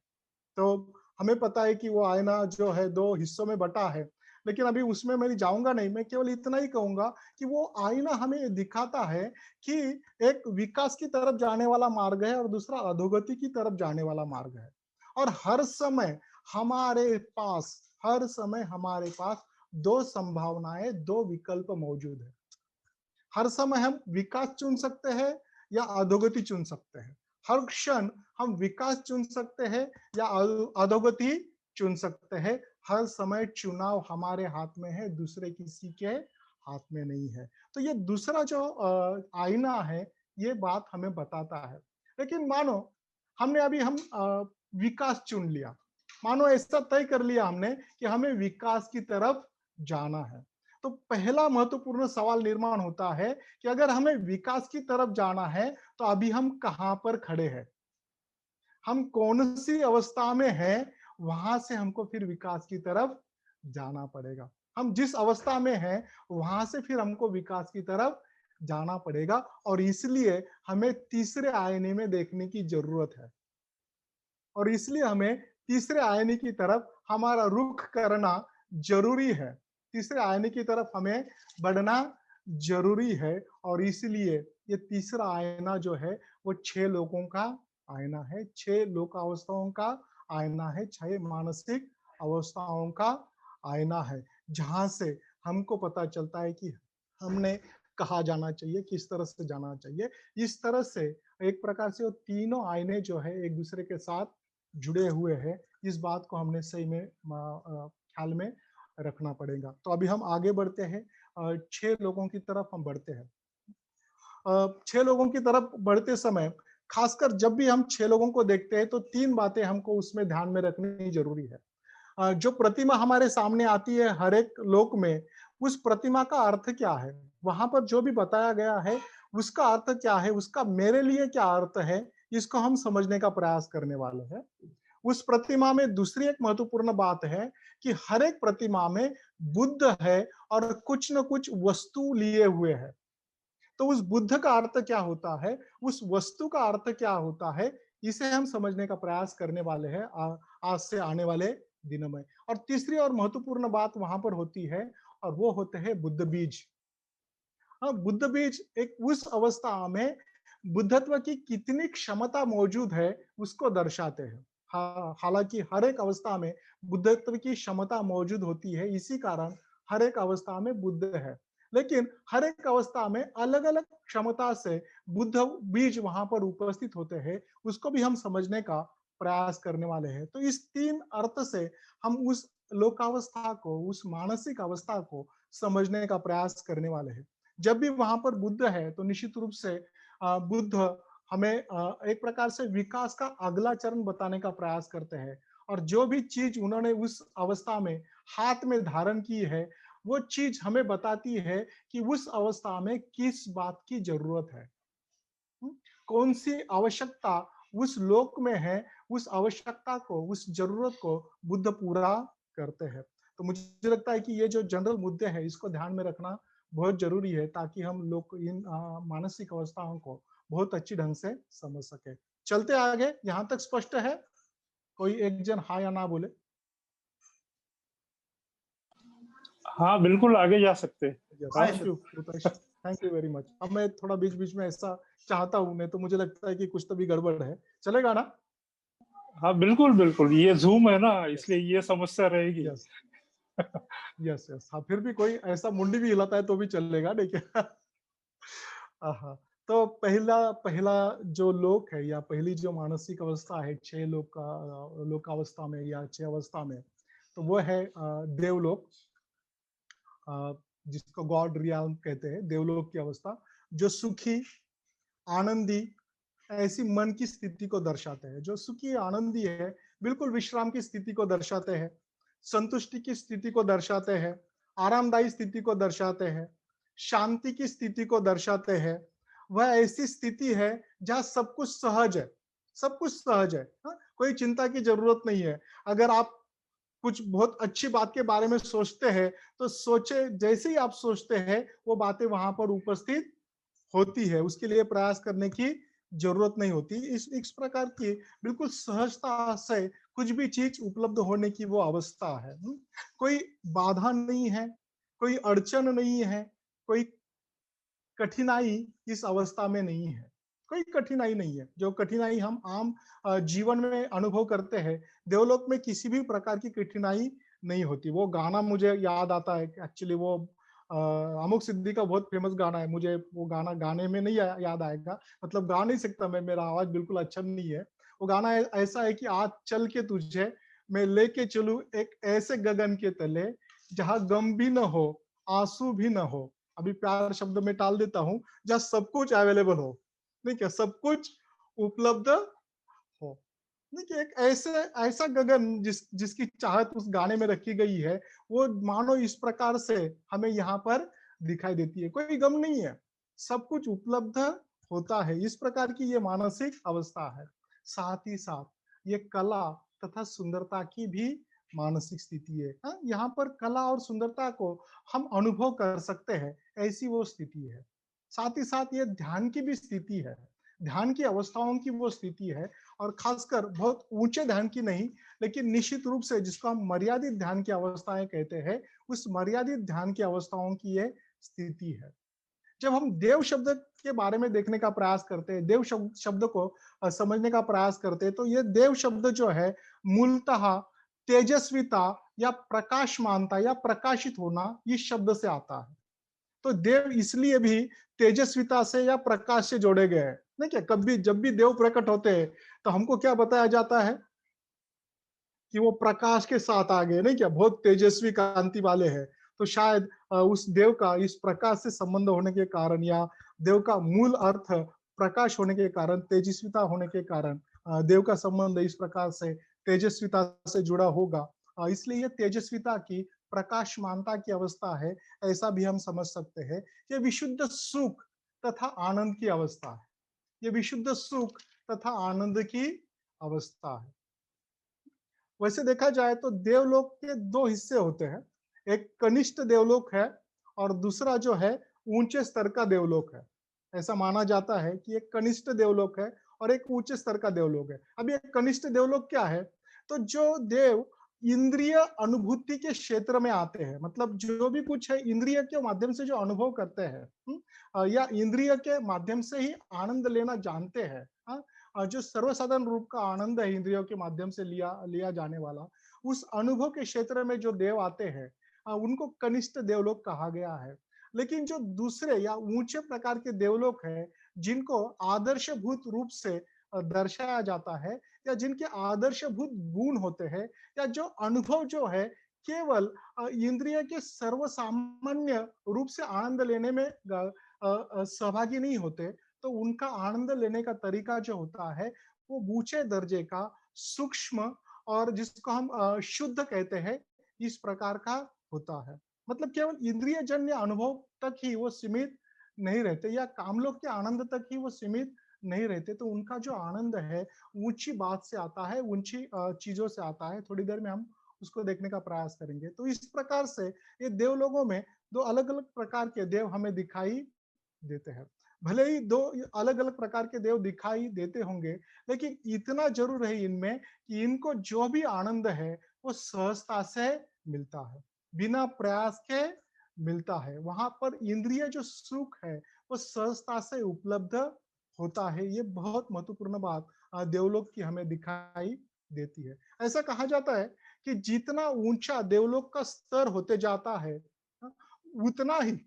तो हमें पता है कि वो आईना जो है 2 हिस्सों में बटा है। लेकिन अभी उसमें मैं जाऊँगा नहीं, मैं केवल इतना ही कहूँगा कि वो आईना हमें दिखाता है कि एक विकास की तरफ जाने वाला मार्ग है, और दूसरा अधोगति की तरफ जाने वाला मार्ग है। और हर समय हमारे पास 2 संभावनाएं, 2 विकल्प मौजूद है। हर समय हम विकास चुन सकते हैं, या अधोगति चुन सकते हैं। हर क्षण हम विकास चुन सकते हैं, या अधोगति चुन सकते हैं। हर समय चुनाव हमारे हाथ में है, दूसरे किसी के हाथ में नहीं है। तो ये दूसरा जो आईना है, ये बात हमें बताता है। लेकिन मानो हमने अभी विकास चुन लिया, मानो ऐसा तय कर लिया हमने कि हमें विकास की तरफ जाना है। तो पहला महत्वपूर्ण सवाल निर्माण होता है कि अगर हमें विकास की तरफ जाना है, तो अभी हम कहां पर खड़े हैं, हम कौन सी अवस्था में हैं, वहां से हमको फिर विकास की तरफ जाना पड़ेगा। हम जिस अवस्था में हैं, वहां से फिर हमको विकास की तरफ जाना पड़ेगा, और इसलिए हमें तीसरे आईने में देखने की जरूरत है, और इसलिए हमें तीसरे आईने की तरफ हमारा रुख करना जरूरी है। तीसरे आईने की तरफ हमें बढ़ना जरूरी है, और इसलिए ये तीसरा आईना जो है, वो 6 लोगों का आईना है, 6 लोक अवस्थाओं का आईना है, 6 मानसिक अवस्थाओं का आईना है, जहां से हमको पता चलता है कि हमने कहाँ जाना चाहिए, किस तरह से जाना चाहिए। इस तरह से एक प्रकार से वो तीनों आईने जो है, एक दूसरे के साथ जुड़े हुए हैं। इस बात को हमने सही में ख्याल में रखना पड़ेगा। तो अभी हम आगे बढ़ते हैं, 6 लोगों की तरफ हम बढ़ते हैं। 6 लोगों की तरफ बढ़ते समय, खासकर जब भी हम 6 लोगों को देखते हैं, तो 3 बातें हमको उसमें ध्यान में रखनी जरूरी है। जो प्रतिमा हमारे सामने आती है हर एक लोक में, उस प्रतिमा का अर्थ क्या है? वहां पर जो भी बताया गया है, उसका अर्थ क्या है? उसका मेरे लिए क्या अर्थ है? इसको हम समझने का प्रयास करने वाले हैं। उस प्रतिमा में दूसरी एक महत्वपूर्ण बात है कि हर एक प्रतिमा में बुद्ध है और कुछ न कुछ वस्तु लिए हुए है। तो उस बुद्ध का अर्थ क्या होता है, उस वस्तु का अर्थ क्या होता है, इसे हम समझने का प्रयास करने वाले हैं आज से आने वाले दिनों में। और तीसरी और महत्वपूर्ण बात वहां पर होती है और वो होते हैं बुद्ध बीज। हाँ, बुद्ध बीज एक उस अवस्था में बुद्धत्व की कितनी क्षमता मौजूद है उसको दर्शाते हैं। हाँ, हालांकि हर एक अवस्था में बुद्धत्व की क्षमता मौजूद होती है, इसी कारण हर एक अवस्था में बुद्ध है। लेकिन हर एक अवस्था में अलग अलग क्षमता से बुद्ध बीज वहां पर उपस्थित होते हैं, उसको भी हम समझने का प्रयास करने वाले हैं। तो इस तीन अर्थ से हम उस लोकावस्था को, उस मानसिक अवस्था को समझने का प्रयास करने वाले हैं। जब भी वहां पर बुद्ध है तो निश्चित रूप से बुद्ध हमें एक प्रकार से विकास का अगला चरण बताने का प्रयास करते हैं। और जो भी चीज उन्होंने उस अवस्था में हाथ में धारण की है, वो चीज हमें बताती है कि उस अवस्था में किस बात की जरूरत है। कौन सी आवश्यकता उस लोक में है, उस आवश्यकता को, उस जरूरत को बुद्ध पूरा करते हैं। तो मुझे लगता है कि ये जो जनरल मुद्दे हैं, इसको ध्यान में रखना बहुत जरूरी है, ताकि हम लोग इन मानसिक अवस्थाओं को बहुत अच्छी ढंग से समझ सके। चलते आगे, यहाँ तक स्पष्ट है? कोई एक जन हाँ या ना बोले। हाँ बिल्कुल आगे जा सकते हैं। Thank you Rupesh, thank you very much. अब मैं थोड़ा बीच बीच में ऐसा चाहता हूँ, नहीं तो मुझे लगता है कि कुछ तो भी गड़बड़ है। चलेगा ना? हाँ बिल्कुल बिल्कुल, ये जूम है ना, इसलिए ये समस्या रहेगी। Yes yes yes. हाँ, फिर भी कोई ऐसा मुंडी भी हिलाता है तो भी चलेगा, नहीं क्या? हाँ, तो पहला पहला जो लोक है, या पहली जो मानसिक अवस्था है छह लोकावस्था में या छह अवस्था में, तो वो है देवलोक, जिसको गॉड रियाल्म कहते हैं, देवलोक की अवस्था, जो सुखी, आनंदी, ऐसी मन की स्थिति को दर्शाते हैं। जो सुखी आनंदी है, बिल्कुल विश्राम की स्थिति को दर्शाते हैं, संतुष्टि की स्थिति को दर्शाते हैं, आरामदायी स्थिति को दर्शाते हैं, शांति की स्थिति को दर्शाते हैं। वह ऐसी स्थिति है जहां सब कुछ सहज है, सब कुछ सहज है। हाँ? कोई चिंता की जरूरत नहीं है। अगर आप कुछ बहुत अच्छी बात के बारे में सोचते हैं, तो सोचे जैसे ही आप सोचते हैं, वो बातें वहां पर उपस्थित होती है, उसके लिए प्रयास करने की जरूरत नहीं होती। इस प्रकार की बिल्कुल सहजता से कुछ भी चीज उपलब्ध होने की वो अवस्था है। कोई बाधा नहीं है, कोई अड़चन नहीं है, कोई कठिनाई इस अवस्था में नहीं है। कोई कठिनाई नहीं है। जो कठिनाई हम आम जीवन में अनुभव करते हैं, देवलोक में किसी भी प्रकार की कठिनाई नहीं होती। वो गाना मुझे याद आता है, एक्चुअली वो अमुक सिद्दीकी का बहुत फेमस गाना है। मुझे वो गाना गाने में नहीं याद आएगा, मतलब गा नहीं सकता मैं, मेरा आवाज बिल्कुल अच्छा नहीं है। वो गाना ऐसा है कि आज चल के तुझे मैं लेके चलूं एक ऐसे गगन के तले, जहां गम भी न हो, आंसू भी न हो। अभी प्यार शब्द में टाल देता हूँ, जहाँ सब कुछ अवेलेबल हो, नहीं क्या, सब कुछ उपलब्ध हो। नहीं कि एक ऐसे ऐसा गगन जिसकी चाहत उस गाने में रखी गई है, वो मानो इस प्रकार से हमें यहाँ पर दिखाई देती है। कोई गम नहीं है, सब कुछ उपलब्ध होता है। इस प्रकार की ये मानसिक अवस्था है। साथ ही साथ ये कला तथा सुंदरता की भी मानसिक स्थिति है। हाँ, यहाँ पर कला और सुंदरता को हम अनुभव कर सकते हैं, ऐसी वो स्थिति है। साथ ही साथ ये ध्यान की भी स्थिति है, ध्यान की अवस्थाओं की वो स्थिति है। और खासकर बहुत ऊंचे ध्यान की नहीं, लेकिन निश्चित रूप से जिसको हम मर्यादित ध्यान की अवस्थाएं कहते हैं, उस मर्यादित ध्यान की अवस्थाओं की ये स्थिति है। जब हम देव शब्द के बारे में देखने का प्रयास करते हैं, देव शब्द को समझने का प्रयास करते हैं, तो ये देव शब्द जो है मूलतः तेजस्विता या प्रकाशमानता या प्रकाशित होना, इस शब्द से आता है। तो देव इसलिए भी तेजस्विता से या प्रकाश से जोड़े गए हैं। नहीं क्या, कभी जब भी देव प्रकट होते हैं, तो हमको क्या बताया जाता है कि वो प्रकाश के साथ आ गए, नहीं क्या, बहुत तेजस्वी कांति वाले हैं। तो शायद उस देव का इस प्रकाश से संबंध होने के कारण, या देव का मूल अर्थ प्रकाश होने के कारण, तेजस्विता होने के कारण, देव का संबंध इस प्रकार से तेजस्विता से जुड़ा होगा। इसलिए ये तेजस्विता की, प्रकाशमानता की अवस्था है, ऐसा भी हम समझ सकते हैं। ये विशुद्ध सुख तथा आनंद की अवस्था है। ये विशुद्ध सुख तथा आनंद की अवस्था है। वैसे देखा जाए तो देवलोक के दो हिस्से होते हैं, एक कनिष्ठ देवलोक है और दूसरा जो है ऊंचे स्तर का देवलोक है। ऐसा माना जाता है कि एक कनिष्ठ देवलोक है और एक ऊंचे स्तर का देवलोक है। अब ये कनिष्ठ देवलोक क्या है? तो जो देव इंद्रिय अनुभूति के क्षेत्र में आते हैं, मतलब जो भी कुछ है इंद्रिय के माध्यम से जो अनुभव करते हैं, या इंद्रिय के माध्यम से ही आनंद लेना जानते हैं, जो सर्वसाधारण रूप का आनंद है इंद्रियों के माध्यम से लिया लिया जाने वाला, उस अनुभव के क्षेत्र में जो देव आते हैं, उनको कनिष्ठ देवलोक कहा गया है। लेकिन जो दूसरे या ऊंचे प्रकार के देवलोक है, जिनको आदर्शभूत रूप से दर्शाया जाता है, या जिनके आदर्शभूत गुण होते हैं, या जो अनुभव जो है केवल इंद्रिय के सर्वसामान्य रूप से आनंद लेने में सहभागी नहीं होते, तो उनका आनंद लेने का तरीका जो होता है वो ऊंचे दर्जे का, सूक्ष्म, और जिसको हम शुद्ध कहते हैं, इस प्रकार का होता है। मतलब केवल इंद्रिय जन्य अनुभव तक ही वो सीमित नहीं रहते, या कामलोक के आनंद तक ही वो सीमित नहीं रहते, तो उनका जो आनंद है ऊंची बात से आता है, ऊंची चीजों से आता है। थोड़ी देर में हम उसको देखने का प्रयास करेंगे। तो इस प्रकार से ये देवलोगों में दो अलग अलग प्रकार के देव हमें दिखाई देते हैं। भले ही दो अलग अलग प्रकार के देव दिखाई देते होंगे, लेकिन इतना जरूर है इनमें कि इनको जो भी आनंद है वो सहजता से मिलता है, बिना प्रयास के मिलता है। वहां पर इंद्रिय जो सुख है वो सहजता से उपलब्ध होता है। ये बहुत महत्वपूर्ण बात देवलोक की हमें दिखाई देती है। ऐसा कहा जाता है कि जितना ऊंचा देवलोक का स्तर होते जाता है, उतना ही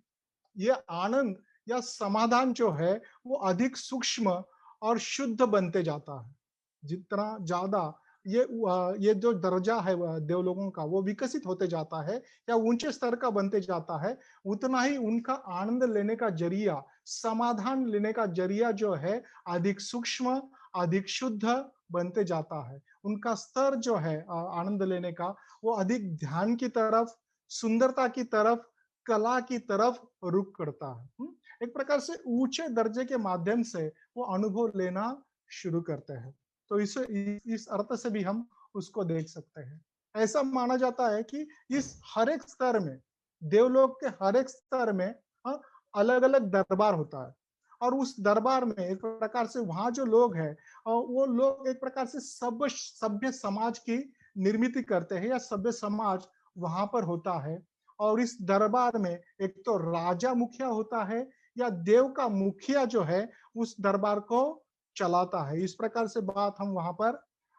ये आनंद या समाधान जो है वो अधिक सूक्ष्म और शुद्ध बनते जाता है। जितना ज्यादा ये जो दर्जा है देवलोगों का वो विकसित होते जाता है या ऊंचे स्तर का बनते जाता है, उतना ही उनका आनंद लेने का जरिया, समाधान लेने का जरिया जो है अधिक सूक्ष्म, अधिक शुद्ध बनते जाता है। उनका स्तर जो है आनंद लेने का, वो अधिक ध्यान की तरफ, सुंदरता की तरफ, कला की तरफ रुख करता है। एक प्रकार से ऊंचे दर्जे के माध्यम से वो अनुभव लेना शुरू करते हैं। तो इस अर्थ से भी हम उसको देख सकते हैं। ऐसा माना जाता है कि इस हर एक स्तर में, देवलोक के हर एक स्तर में अलग अलग दरबार होता है, और उस दरबार में एक प्रकार से वहां जो लोग हैं, वो लोग एक प्रकार से सभ्य समाज की निर्मित करते हैं, या सभ्य समाज वहां पर होता है। और इस दरबार में एक तो राजा मुखिया होता है, या देव का मुखिया जो है उस दरबार को चलाता है। इस प्रकार से बात हम वहां पर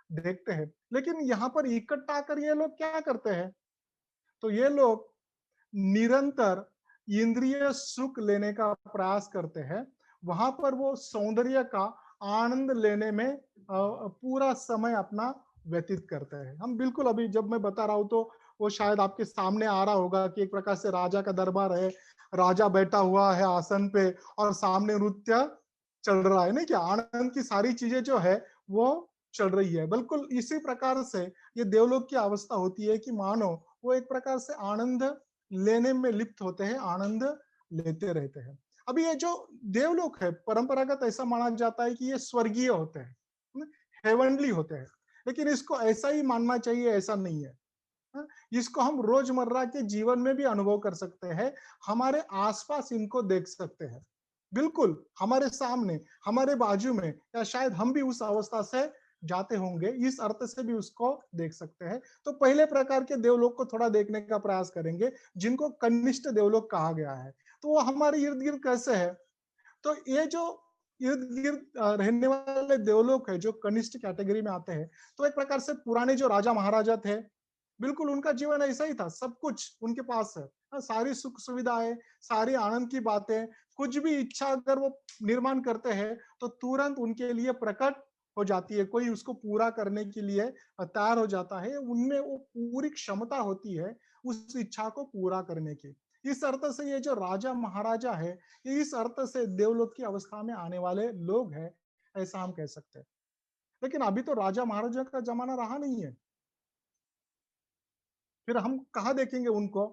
देखते हैं। लेकिन यहाँ पर इकट्ठा आकर ये लोग क्या करते हैं? तो ये लोग निरंतर इंद्रिय सुख लेने का प्रयास करते हैं। वहां पर वो सौंदर्य का आनंद लेने में पूरा समय अपना व्यतीत करते हैं। हम बिल्कुल अभी जब मैं बता रहा हूं तो वो शायद आपके सामने आ रहा होगा कि एक प्रकार से राजा का दरबार है, राजा बैठा हुआ है आसन पे और सामने नृत्य चल रहा है, नहीं क्या? आनंद की सारी चीजें जो है वो चल रही है। बिल्कुल इसी प्रकार से ये देवलोक की अवस्था होती है कि मानो वो एक प्रकार से आनंद लेने में लिप्त होते हैं, आनंद लेते रहते हैं। अभी ये जो देवलोक है, परंपरागत ऐसा माना जाता है कि ये स्वर्गीय होते हैं, हेवनली होते हैं। लेकिन इसको ऐसा ही मानना चाहिए, ऐसा नहीं है। इसको हम रोजमर्रा के जीवन में भी अनुभव कर सकते हैं, हमारे आसपास इनको देख सकते हैं, बिल्कुल हमारे सामने, हमारे बाजू में, या शायद हम भी उस अवस्था से जाते होंगे, इस अर्थ से भी उसको देख सकते हैं। तो पहले प्रकार के देवलोक को थोड़ा देखने का प्रयास करेंगे, जिनको कनिष्ठ देवलोक कहा गया है। तो वो हमारे इर्द गिर्द कैसे है? तो ये जो इर्द गिर्द रहने वाले देवलोक है जो कनिष्ठ कैटेगरी में आते हैं, तो एक प्रकार से पुराने जो राजा महाराजा थे, बिल्कुल उनका जीवन ऐसा ही था, सब कुछ उनके पास है। सारी सुख सुविधाएं, सारी आनंद की बातें, कुछ भी इच्छा अगर वो निर्माण करते हैं तो तुरंत उनके लिए प्रकट हो जाती है, कोई उसको पूरा करने के लिए तैयार हो जाता है। उनमें वो पूरी क्षमता होती है उस इच्छा को पूरा करने की। इस अर्थ से ये जो राजा महाराजा है, ये इस अर्थ से देवलोक की अवस्था में आने वाले लोग हैं, ऐसा हम कह सकते हैं। लेकिन अभी तो राजा महाराजा का जमाना रहा नहीं है, फिर हम कहाँ देखेंगे उनको?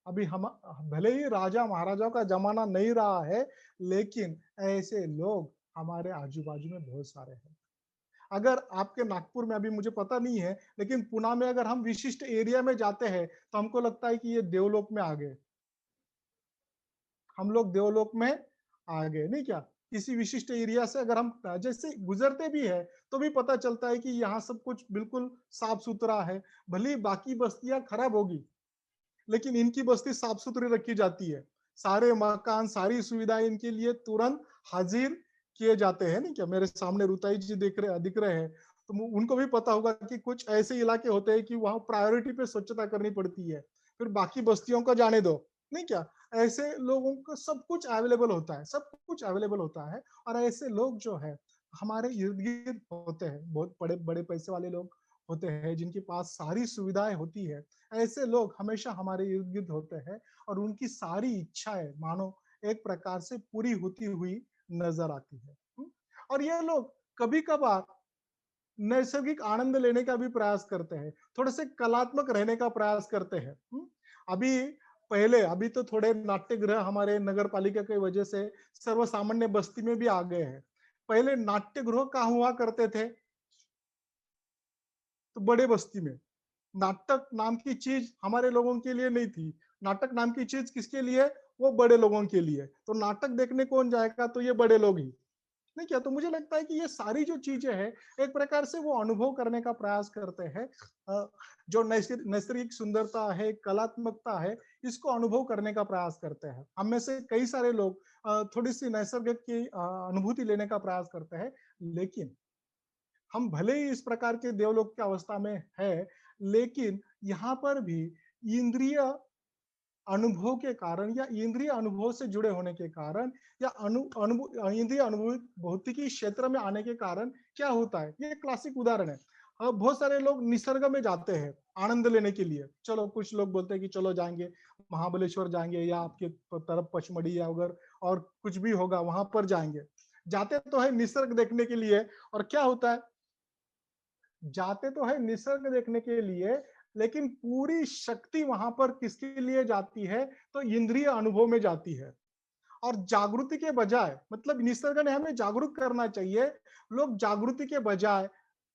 अभी हम भले ही राजा महाराजाओं का जमाना नहीं रहा है, लेकिन ऐसे लोग हमारे आजू बाजू में बहुत सारे हैं। अगर आपके नागपुर में, अभी मुझे पता नहीं है, लेकिन पुणे में अगर हम विशिष्ट एरिया में जाते हैं तो हमको लगता है कि ये देवलोक में आ गए, हम लोग देवलोक में आ गए, नहीं क्या? किसी विशिष्ट एरिया से अगर हम जैसे गुजरते भी है तो भी पता चलता है कि यहाँ सब कुछ बिल्कुल साफ सुथरा है। भले ही बाकी बस्तियां खराब होगी, लेकिन इनकी बस्ती साफ सुथरी रखी जाती है। सारे मकान, सारी सुविधाएं इनके लिए तुरंत हाजिर किए जाते हैं, नहीं क्या? मेरे सामने रुताई जी दिख रहे हैं, तो उनको भी पता होगा कि कुछ ऐसे इलाके होते हैं कि वहां प्रायोरिटी पे स्वच्छता करनी पड़ती है, फिर बाकी बस्तियों को जाने दो, नहीं क्या? ऐसे लोगों को सब कुछ अवेलेबल होता है, सब कुछ अवेलेबल होता है। और ऐसे लोग जो है हमारे इर्द गिर्द होते हैं, बहुत बड़े बड़े पैसे वाले लोग होते हैं जिनके पास सारी सुविधाएं होती है। ऐसे लोग हमेशा हमारे इर्द गिर्द होते हैं और उनकी सारी इच्छाएं मानो एक प्रकार से पूरी होती हुई नजर आती है। और ये लोग कभी कभार नैसर्गिक आनंद लेने का भी प्रयास करते हैं, थोड़े से कलात्मक रहने का प्रयास करते हैं। अभी अभी तो थोड़े नाट्यगृह हमारे नगर पालिका की वजह से सर्वसामान्य बस्ती में भी आ गए हैं। पहले नाट्यगृह कहाँ हुआ करते थे? तो बड़े बस्ती में। नाटक नाम की चीज हमारे लोगों के लिए नहीं थी। नाटक नाम की चीज किसके लिए? वो बड़े लोगों के लिए। तो नाटक देखने कौन जाएगा? तो ये बड़े लोग ही, नहीं क्या? तो मुझे लगता है कि ये सारी जो चीजें हैं एक प्रकार से वो अनुभव करने का प्रयास करते हैं। जो नैसर्गिक सुंदरता है, कलात्मकता है, इसको अनुभव करने का प्रयास करते हैं। हम में से कई सारे लोग थोड़ी सी नैसर्गिक की अनुभूति लेने का प्रयास करते हैं, लेकिन हम भले ही इस प्रकार के देवलोक की अवस्था में है, लेकिन यहाँ पर भी इंद्रिय अनुभव के कारण या इंद्रिय अनुभव से जुड़े होने के कारण या इंद्रिय अनुभव भौतिकी क्षेत्र में आने के कारण क्या होता है? ये क्लासिक उदाहरण है। अब बहुत सारे लोग निसर्ग में जाते हैं आनंद लेने के लिए। चलो, कुछ लोग बोलते हैं कि चलो जाएंगे, महाबलेश्वर जाएंगे या आपके तरफ पचमढ़ी या अगर और कुछ भी होगा वहां पर जाएंगे। जाते तो है निसर्ग देखने के लिए, और क्या होता है? जाते तो है निसर्ग देखने के लिए, लेकिन पूरी शक्ति वहां पर किसके लिए जाती है? तो इंद्रिय अनुभव में जाती है। और जागृति के बजाय, मतलब निसर्ग ने हमें जागरूक करना चाहिए, लोग जागृति के बजाय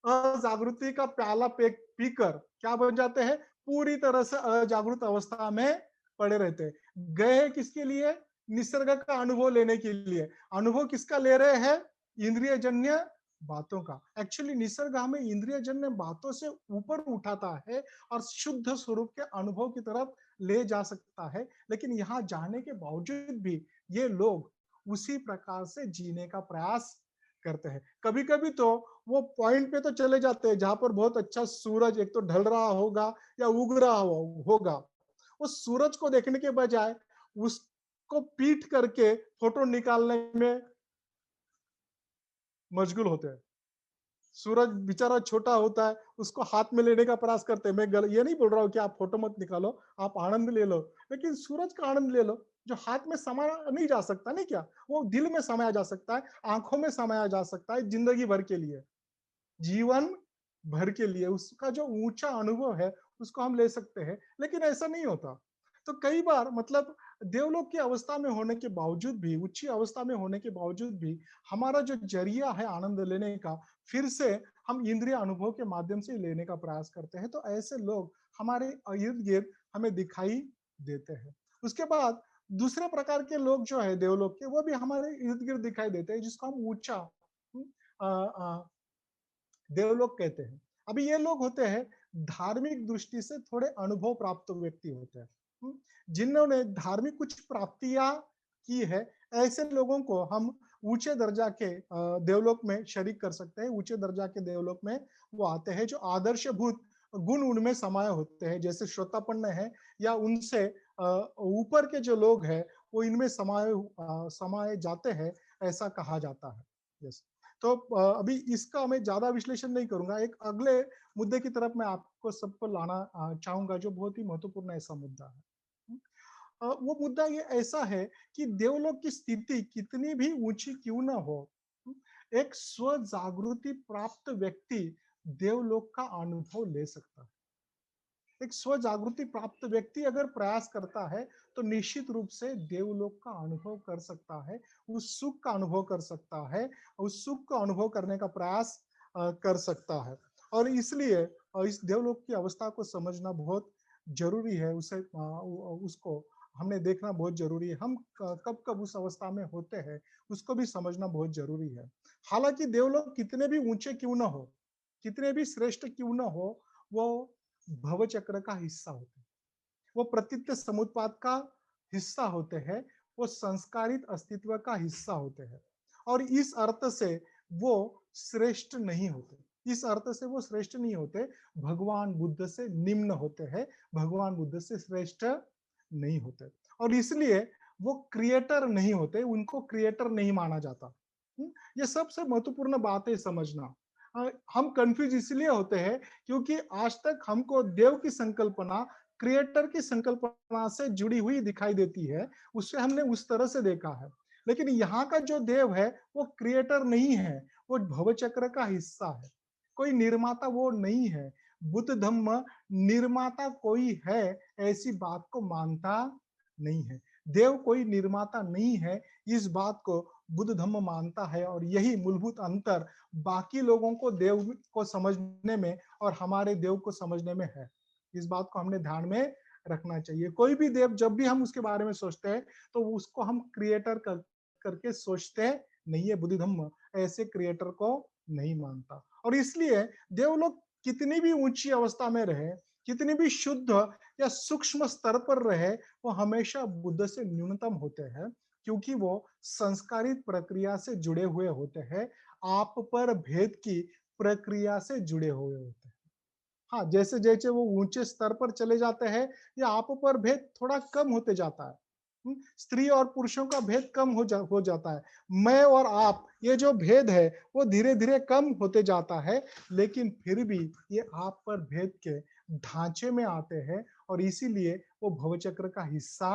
अजागृति का प्याला पीकर क्या बन जाते हैं? पूरी तरह से अजागृत अवस्था में पड़े रहते हैं। गए हैं किसके लिए? निसर्ग का अनुभव लेने के लिए। अनुभव किसका ले रहे हैं? इंद्रिय जन्य बातों का। एक्चुअली निसर्ग हमें इंद्रिय जन्य बातों से ऊपर उठाता है और शुद्ध स्वरूप के अनुभव की तरफ ले जा सकता है। लेकिन यहाँ जाने के बावजूद भी ये लोग उसी प्रकार से जीने का प्रयास करते हैं। कभी कभी तो वो पॉइंट पे तो चले जाते हैं जहां पर बहुत अच्छा सूरज एक तो ढल रहा होगा या उग रहा होगा। उस सूरज को देखने के बजाय उसको पीट करके फोटो निकालने में मशगूल होते हैं। सूरज बेचारा छोटा होता है, उसको हाथ में लेने का प्रयास करते हैं। ये नहीं बोल रहा हूँ कि आप फोटो मत निकालो, आप आनंद ले लो, लेकिन सूरज का आनंद ले लो जो हाथ में समाया नहीं जा सकता, नहीं क्या? वो दिल में समाया जा सकता है, आंखों में समाया जा सकता है, जिंदगी भर के लिए, जीवन भर के लिए उसका जो ऊंचा अनुभव है उसको हम ले सकते हैं। लेकिन ऐसा नहीं होता। तो कई बार मतलब देवलोक की अवस्था में होने के बावजूद भी, उच्च अवस्था में होने के बावजूद भी, हमारा जो जरिया है आनंद लेने का, फिर से हम इंद्रिय अनुभव के माध्यम से लेने का प्रयास करते हैं। तो ऐसे लोग हमारे इर्द गिर्द हमें दिखाई देते हैं। उसके बाद दूसरे प्रकार के लोग जो है देवलोक के, वो भी हमारे इर्द गिर्द दिखाई देते हैं, जिसको हम ऊंचा देवलोक कहते हैं। अभी ये लोग होते हैं धार्मिक दृष्टि से थोड़े अनुभव प्राप्त व्यक्ति होते हैं, जिन्होंने धार्मिक कुछ प्राप्तियां की है। ऐसे लोगों को हम ऊंचे दर्जा के देवलोक में शरीक कर सकते हैं। ऊंचे दर्जा के देवलोक में वो आते हैं जो आदर्शभूत गुण उनमें समाये होते हैं, जैसे श्रोतापन्न है या उनसे ऊपर के जो लोग हैं वो इनमें समाये जाते हैं, ऐसा कहा जाता है। यस। तो अभी इसका मैं ज्यादा विश्लेषण नहीं करूंगा। एक अगले मुद्दे की तरफ मैं आपको सबको लाना चाहूंगा जो बहुत ही महत्वपूर्ण ऐसा मुद्दा है। वो मुद्दा ये ऐसा है कि देवलोक की स्थिति कितनी भी ऊंची क्यों ना हो, एक स्व जागृति प्राप्त व्यक्ति देवलोक का अनुभव ले सकता है। एक स्व जागृति प्राप्त व्यक्ति अगर प्रयास करता है तो निश्चित रूप से देवलोक का अनुभव कर सकता है, उस सुख का अनुभव कर सकता है, उस सुख का अनुभव करने का प्रयास कर सकता है। और इसलिए इस देवलोक की अवस्था को समझना बहुत जरूरी है, उसको हमने देखना बहुत जरूरी है। हम कब कब उस अवस्था में होते हैं उसको भी समझना बहुत जरूरी है। हालांकि देवलोक कितने भी ऊंचे क्यों ना हो, कितने भी श्रेष्ठ क्यों ना हो, वो भव चक्र का हिस्सा होते हैं, वो प्रतीत्य समुत्पाद का हिस्सा होते हैं, वो संस्कारित अस्तित्व का हिस्सा होते हैं। और इस अर्थ से वो श्रेष्ठ नहीं होते, इस अर्थ से वो श्रेष्ठ नहीं होते, भगवान बुद्ध से निम्न होते हैं, भगवान बुद्ध से श्रेष्ठ नहीं होते। और इसलिए वो क्रिएटर नहीं होते, उनको क्रिएटर नहीं माना जाता। ये सबसे महत्वपूर्ण बात है समझना। हम कंफ्यूज इसलिए होते हैं क्योंकि आज तक हमको देव की संकल्पना क्रिएटर की संकल्पना से जुड़ी हुई दिखाई देती है, उससे हमने उस तरह से देखा है। लेकिन यहाँ का जो देव है वो क्रिएटर नहीं है, वो भवचक्र का हिस्सा है, कोई निर्माता वो नहीं है। बुद्ध धम्म निर्माता कोई है ऐसी बात को मानता नहीं है, देव कोई निर्माता नहीं है इस बात को बुद्ध धम्म मानता है। और यही मूलभूत अंतर बाकी लोगों को देव को समझने में और हमारे देव को समझने में है। इस बात को हमने ध्यान में रखना चाहिए। कोई भी देव जब भी हम उसके बारे में सोचते हैं तो उसको हम क्रिएटर करके सोचते नहीं है। बुद्ध धम्म ऐसे क्रिएटर को नहीं मानता। और इसलिए देव लोग कितनी भी ऊंची अवस्था में रहे, कितनी भी शुद्ध या सूक्ष्म स्तर पर रहे, वो हमेशा बुद्ध से न्यूनतम होते हैं, क्योंकि वो संस्कारित प्रक्रिया से जुड़े हुए होते हैं, आप पर भेद की प्रक्रिया से जुड़े हुए होते हैं। हाँ, जैसे जैसे वो ऊंचे स्तर पर चले जाते हैं या आप पर भेद थोड़ा कम होते जाता है। स्त्री और पुरुषों का भेद कम हो जाता है। मैं और आप ये जो भेद है वो धीरे धीरे कम होते जाता है, लेकिन फिर भी ये आप पर भेद के ढांचे में आते हैं और इसीलिए वो भवचक्र का हिस्सा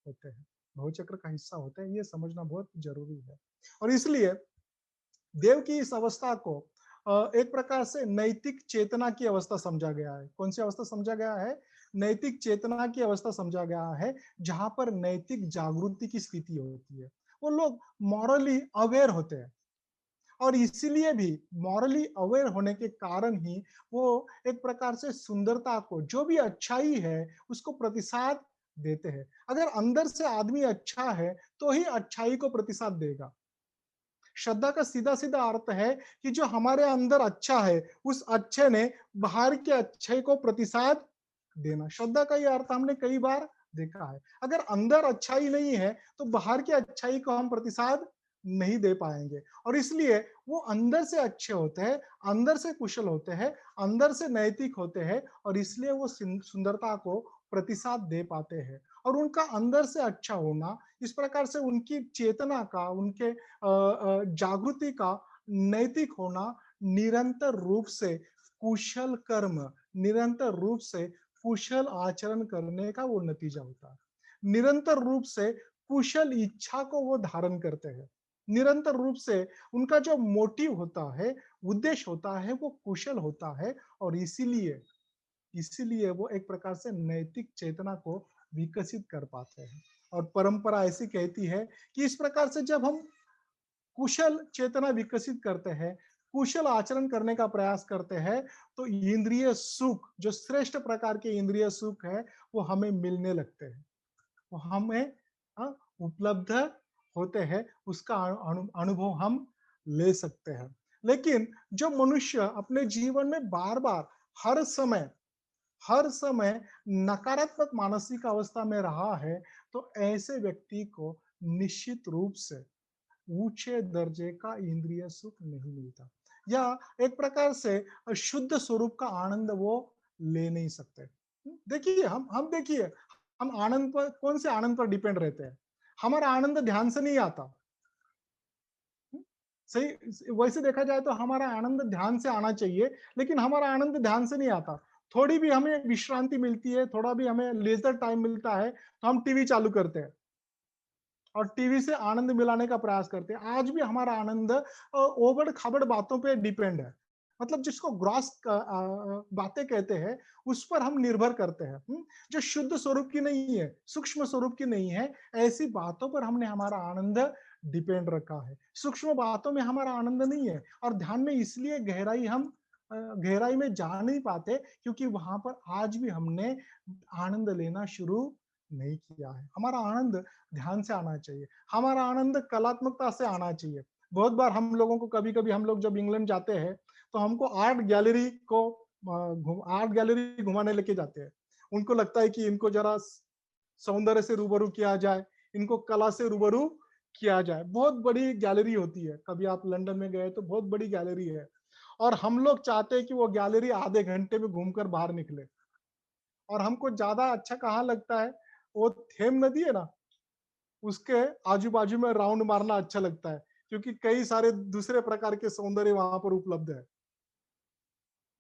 होते हैं, भवचक्र का हिस्सा होते हैं। ये समझना बहुत जरूरी है। और इसलिए देव की इस अवस्था को एक प्रकार से नैतिक चेतना की अवस्था समझा गया है। कौन सी अवस्था समझा गया है? नैतिक चेतना की अवस्था समझा गया है, जहां पर नैतिक जागृति की स्थिति होती है। वो लोग मॉरली अवेयर होते हैं और इसीलिए भी मॉरली अवेयर होने के कारण ही वो एक प्रकार से सुंदरता को, जो भी अच्छाई है, उसको प्रतिसाद देते हैं। अगर अंदर से आदमी अच्छा है तो ही अच्छाई को प्रतिसाद देगा। श्रद्धा का सीधा सीधा अर्थ है कि जो हमारे अंदर अच्छा है उस अच्छे ने बाहर के अच्छे को प्रतिसाद देना। श्रद्धा का यह अर्थ हमने कई बार देखा है। अगर अंदर अच्छाई नहीं है तो बाहर की अच्छाई को हम प्रतिसाद नहीं दे पाएंगे। और इसलिए वो अंदर से अच्छे होते हैं, अंदर से कुशल होते हैं, अंदर से नैतिक होते हैं और इसलिए वो सुंदरता को प्रतिसाद दे पाते हैं। और उनका अंदर से अच्छा होना, इस प्रकार से उनकी चेतना का, उनके जागृति का नैतिक होना निरंतर रूप से कुशल कर्म, निरंतर रूप से कुशल आचरण करने का वो नतीजा होता है। निरंतर रूप से कुशल इच्छा को वो धारण करते हैं। निरंतर रूप से उनका जो मोटिव होता है, उद्देश्य होता है, वो कुशल होता है और इसीलिए इसीलिए वो एक प्रकार से नैतिक चेतना को विकसित कर पाते हैं। और परंपरा ऐसी कहती है कि इस प्रकार से जब हम कुशल चेतना विकसित करते हैं, कुशल आचरण करने का प्रयास करते हैं, तो इंद्रिय सुख, जो श्रेष्ठ प्रकार के इंद्रिय सुख है, वो हमें मिलने लगते हैं, वो हमें उपलब्ध होते हैं, उसका अनुभव हम ले सकते हैं। लेकिन जो मनुष्य अपने जीवन में बार बार हर समय नकारात्मक मानसिक अवस्था में रहा है, तो ऐसे व्यक्ति को निश्चित रूप से ऊंचे दर्जे का इंद्रिय सुख नहीं मिलता, या एक प्रकार से शुद्ध स्वरूप का आनंद वो ले नहीं सकते। देखिए, हम देखिए, हम आनंद पर, कौन से आनंद पर डिपेंड रहते हैं? हमारा आनंद ध्यान से नहीं आता। सही, वैसे देखा जाए तो हमारा आनंद ध्यान से आना चाहिए, लेकिन हमारा आनंद ध्यान से नहीं आता। थोड़ी भी हमें विश्रांति मिलती है, थोड़ा भी हमें लेजर टाइम मिलता है, तो हम टीवी चालू करते हैं और टीवी से आनंद मिलाने का प्रयास करते हैं। आज भी हमारा आनंद ओबड़ खाबड़ बातों पे डिपेंड है। मतलब जिसको ग्रॉस बातें कहते हैं, उस पर हम निर्भर करते हैं। जो शुद्ध स्वरूप की नहीं है, सूक्ष्म स्वरूप की नहीं है, ऐसी बातों पर हमने हमारा आनंद डिपेंड रखा है। सूक्ष्म बातों में हमारा आनंद नहीं है, और ध्यान में इसलिए गहराई में जा नहीं पाते, क्योंकि वहां पर आज भी हमने आनंद लेना शुरू नहीं किया है। हमारा आनंद ध्यान से आना चाहिए, हमारा आनंद कलात्मकता से आना चाहिए। बहुत बार हम लोगों को, कभी कभी हम लोग जब इंग्लैंड जाते हैं तो हमको आर्ट गैलरी घुमाने लेके जाते हैं। उनको लगता है कि इनको जरा सौंदर्य से रूबरू किया जाए, इनको कला से रूबरू किया जाए। बहुत बड़ी गैलरी होती है, कभी आप लंदन में गए तो बहुत बड़ी गैलरी है, और हम लोग चाहते हैं कि वो गैलरी आधे घंटे में घूमकर बाहर निकले। और हमको ज्यादा अच्छा कहाँ लगता है, वो थेम नदी है ना, उसके आजू बाजू में राउंड मारना अच्छा लगता है, क्योंकि कई सारे दूसरे प्रकार के सौंदर्य वहां पर उपलब्ध है।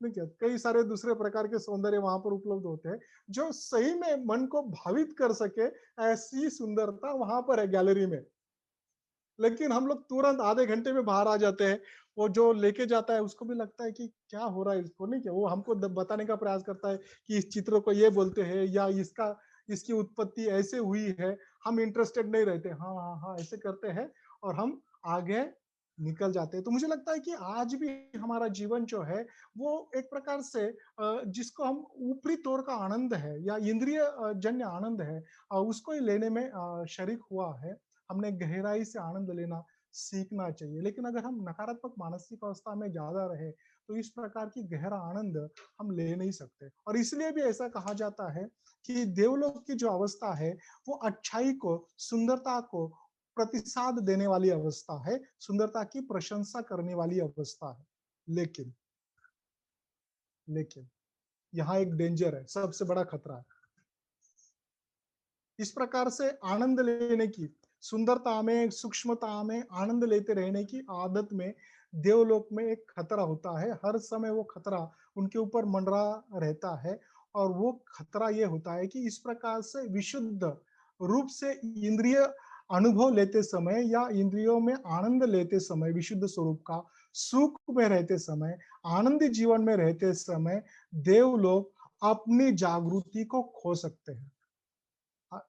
ठीक है, कई सारे दूसरे प्रकार के सौंदर्य वहां पर उपलब्ध होते हैं, जो सही में मन को भावित कर सके। ऐसी सुंदरता वहां पर है गैलरी में। लेकिन हम लोग तुरंत आधे घंटे में बाहर आ जाते हैं। वो जो लेके जाता है उसको भी लगता है कि क्या हो रहा है इसको, नहीं क्या, वो हमको बताने का प्रयास करता है कि इस चित्र को ये बोलते हैं, या इसकी उत्पत्ति ऐसे हुई है। हम इंटरेस्टेड नहीं रहते, हाँ हाँ हाँ ऐसे करते हैं, और हम आगे निकल जाते हैं। तो मुझे लगता है कि आज भी हमारा जीवन जो है, वो एक प्रकार से जिसको हम ऊपरी तौर का आनंद है या इंद्रिय जन्य आनंद है, उसको ही लेने में शरीक हुआ है। हमने गहराई से आनंद लेना सीखना चाहिए। लेकिन अगर हम नकारात्मक मानसिक अवस्था में ज्यादा रहे, तो इस प्रकार की गहरा आनंद हम ले नहीं सकते। और इसलिए भी ऐसा कहा जाता है कि देवलोक की जो अवस्था है, वो अच्छाई को, सुंदरता को प्रतिसाद देने वाली अवस्था है, सुंदरता की प्रशंसा करने वाली अवस्था है। लेकिन लेकिन यहाँ एक डेंजर है, सबसे बड़ा खतरा है। इस प्रकार से आनंद लेने की, सुंदरता में, सूक्ष्मता में आनंद लेते रहने की आदत में देवलोक में एक खतरा होता है। हर समय वो खतरा उनके ऊपर मंडरा रहता है। और वो खतरा ये होता है कि इस प्रकार से विशुद्ध रूप से इंद्रिय अनुभव लेते समय या इंद्रियों में आनंद लेते समय, विशुद्ध स्वरूप का सुख में रहते समय, आनंदी जीवन में रहते समय, देवलोक अपनी जागृति को खो सकते हैं।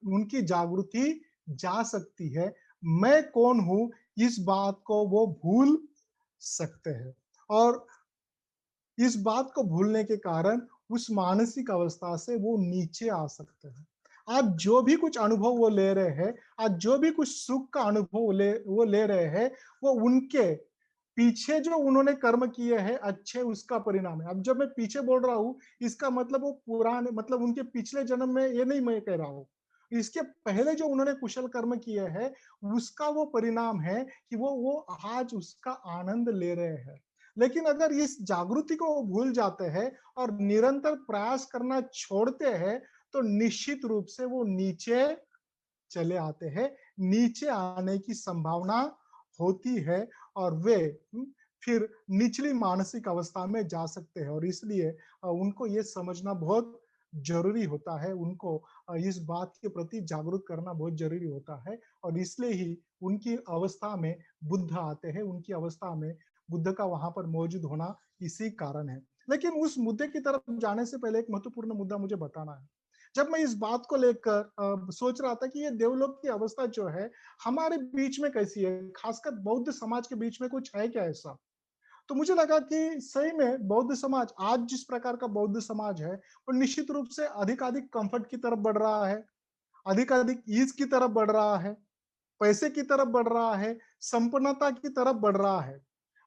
उनकी जागृति जा सकती है। मैं कौन हूं, इस बात को वो भूल सकते हैं। और इस बात को भूलने के कारण उस मानसिक अवस्था से वो नीचे आ सकते हैं। आज जो भी कुछ अनुभव वो ले रहे हैं, आज जो भी कुछ सुख का अनुभव वो ले रहे हैं, वो उनके पीछे जो उन्होंने कर्म किए हैं अच्छे, उसका परिणाम है। अब जब मैं पीछे बोल रहा हूँ, इसका मतलब वो पुराने, मतलब उनके पिछले जन्म में, ये नहीं मैं कह रहा हूँ, इसके पहले जो उन्होंने कुशल कर्म किए हैं, उसका वो परिणाम है कि वो आज उसका आनंद ले रहे हैं। लेकिन अगर इस जागृति को वो भूल जाते हैं और निरंतर प्रयास करना छोड़ते हैं, तो निश्चित रूप से वो नीचे चले आते हैं। नीचे आने की संभावना होती है, और वे फिर निचली मानसिक अवस्था में जा सकते हैं। और इसलिए उनको ये समझना बहुत जरूरी होता है, उनको इस बात के प्रति जागरूक करना बहुत जरूरी होता है। और इसलिए ही उनकी अवस्था में बुद्ध आते हैं, उनकी अवस्था में बुद्ध का वहां पर मौजूद होना इसी कारण है। लेकिन उस मुद्दे की तरफ जाने से पहले एक महत्वपूर्ण मुद्दा मुझे बताना है। जब मैं इस बात को लेकर सोच रहा था कि ये देवलोक की अवस्था जो है हमारे बीच में कैसी है, खासकर बौद्ध समाज के बीच में कुछ है क्या ऐसा, तो मुझे लगा कि सही में बौद्ध समाज, आज जिस प्रकार का बौद्ध समाज है, वो निश्चित रूप से अधिकाधिक कंफर्ट की तरफ बढ़ रहा है, अधिकाधिक ईज की तरफ बढ़ रहा है, पैसे की तरफ बढ़ रहा है, संपन्नता की तरफ बढ़ रहा है।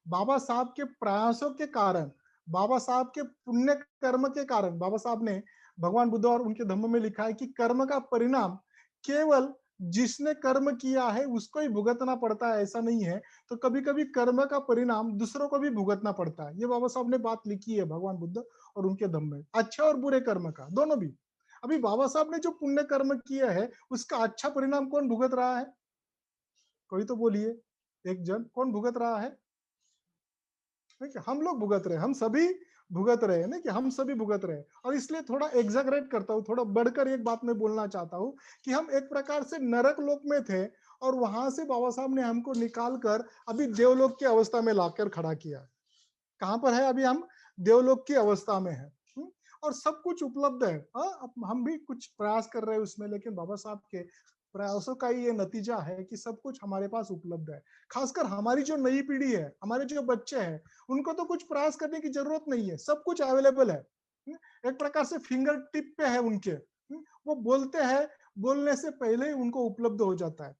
बाबा साहब के प्रयासों के कारण, बाबा साहब के पुण्य कर्म के कारण, बाबा साहब ने, भगवान बुद्ध और उनके धम्म में लिखा है कि कर्म का परिणाम केवल जिसने कर्म किया है उसको ही भुगतना पड़ता है, ऐसा नहीं है। तो कभी कभी कर्म का परिणाम दूसरों को भी भुगतना पड़ता है। ये बाबा साहब ने बात लिखी है, भगवान बुद्ध और उनके धम्म में, अच्छे और बुरे कर्म का, दोनों भी। अभी बाबा साहब ने जो पुण्य कर्म किया है, उसका अच्छा परिणाम कौन भुगत रहा है? कोई तो बोलिए, एक जन कौन भुगत रहा है? ठीक है, हम लोग भुगत रहे हैं, हम सभी भुगत रहे हैं ना, कि हम सभी भुगत रहे हैं। और इसलिए थोड़ा एग्जैगरेट करता हूँ, थोड़ा बढ़कर एक बात मैं बोलना चाहता हूँ कि हम एक प्रकार से नरक लोक में थे, और वहां से बाबा साहब ने हमको निकाल कर अभी देवलोक की अवस्था में लाकर खड़ा किया। कहाँ पर है? अभी हम देवलोक की अवस्था में है। और सब कुछ उपलब्ध है। अब हम भी कुछ प्रयास कर रहे हैं उसमें, लेकिन बाबा साहब के प्रयासों का ही ये नतीजा है कि सब कुछ हमारे पास उपलब्ध है। खासकर हमारी जो नई पीढ़ी है, हमारे जो बच्चे हैं, उनको तो कुछ प्रयास करने की जरूरत नहीं है, सब कुछ अवेलेबल है। एक प्रकार से फिंगर टिप पे है उनके। वो बोलते हैं, बोलने से पहले ही उनको उपलब्ध हो जाता है।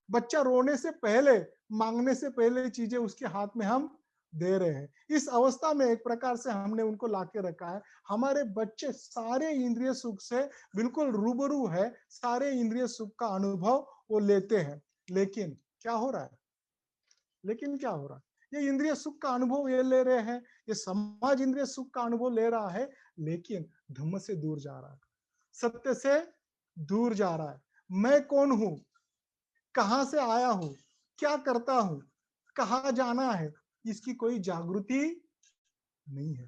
बच्चा रोने से पहले, मांगने से पहले चीजें उसके हाथ में हम दे रहे हैं। इस अवस्था में एक प्रकार से हमने उनको लाके रखा है। हमारे बच्चे सारे इंद्रिय सुख से बिल्कुल रूबरू है, सारे इंद्रिय सुख का अनुभव वो लेते हैं। लेकिन क्या हो रहा है? लेकिन क्या हो रहा है? ये इंद्रिय सुख का अनुभव ये ले रहे हैं, ये समाज इंद्रिय सुख का अनुभव ले रहा है, लेकिन धम्म से दूर जा रहा है, सत्य से दूर जा रहा है। मैं कौन हूं? कहां से आया हूं? क्या करता हूं? कहाँ जाना है? इसकी कोई जागृति नहीं है।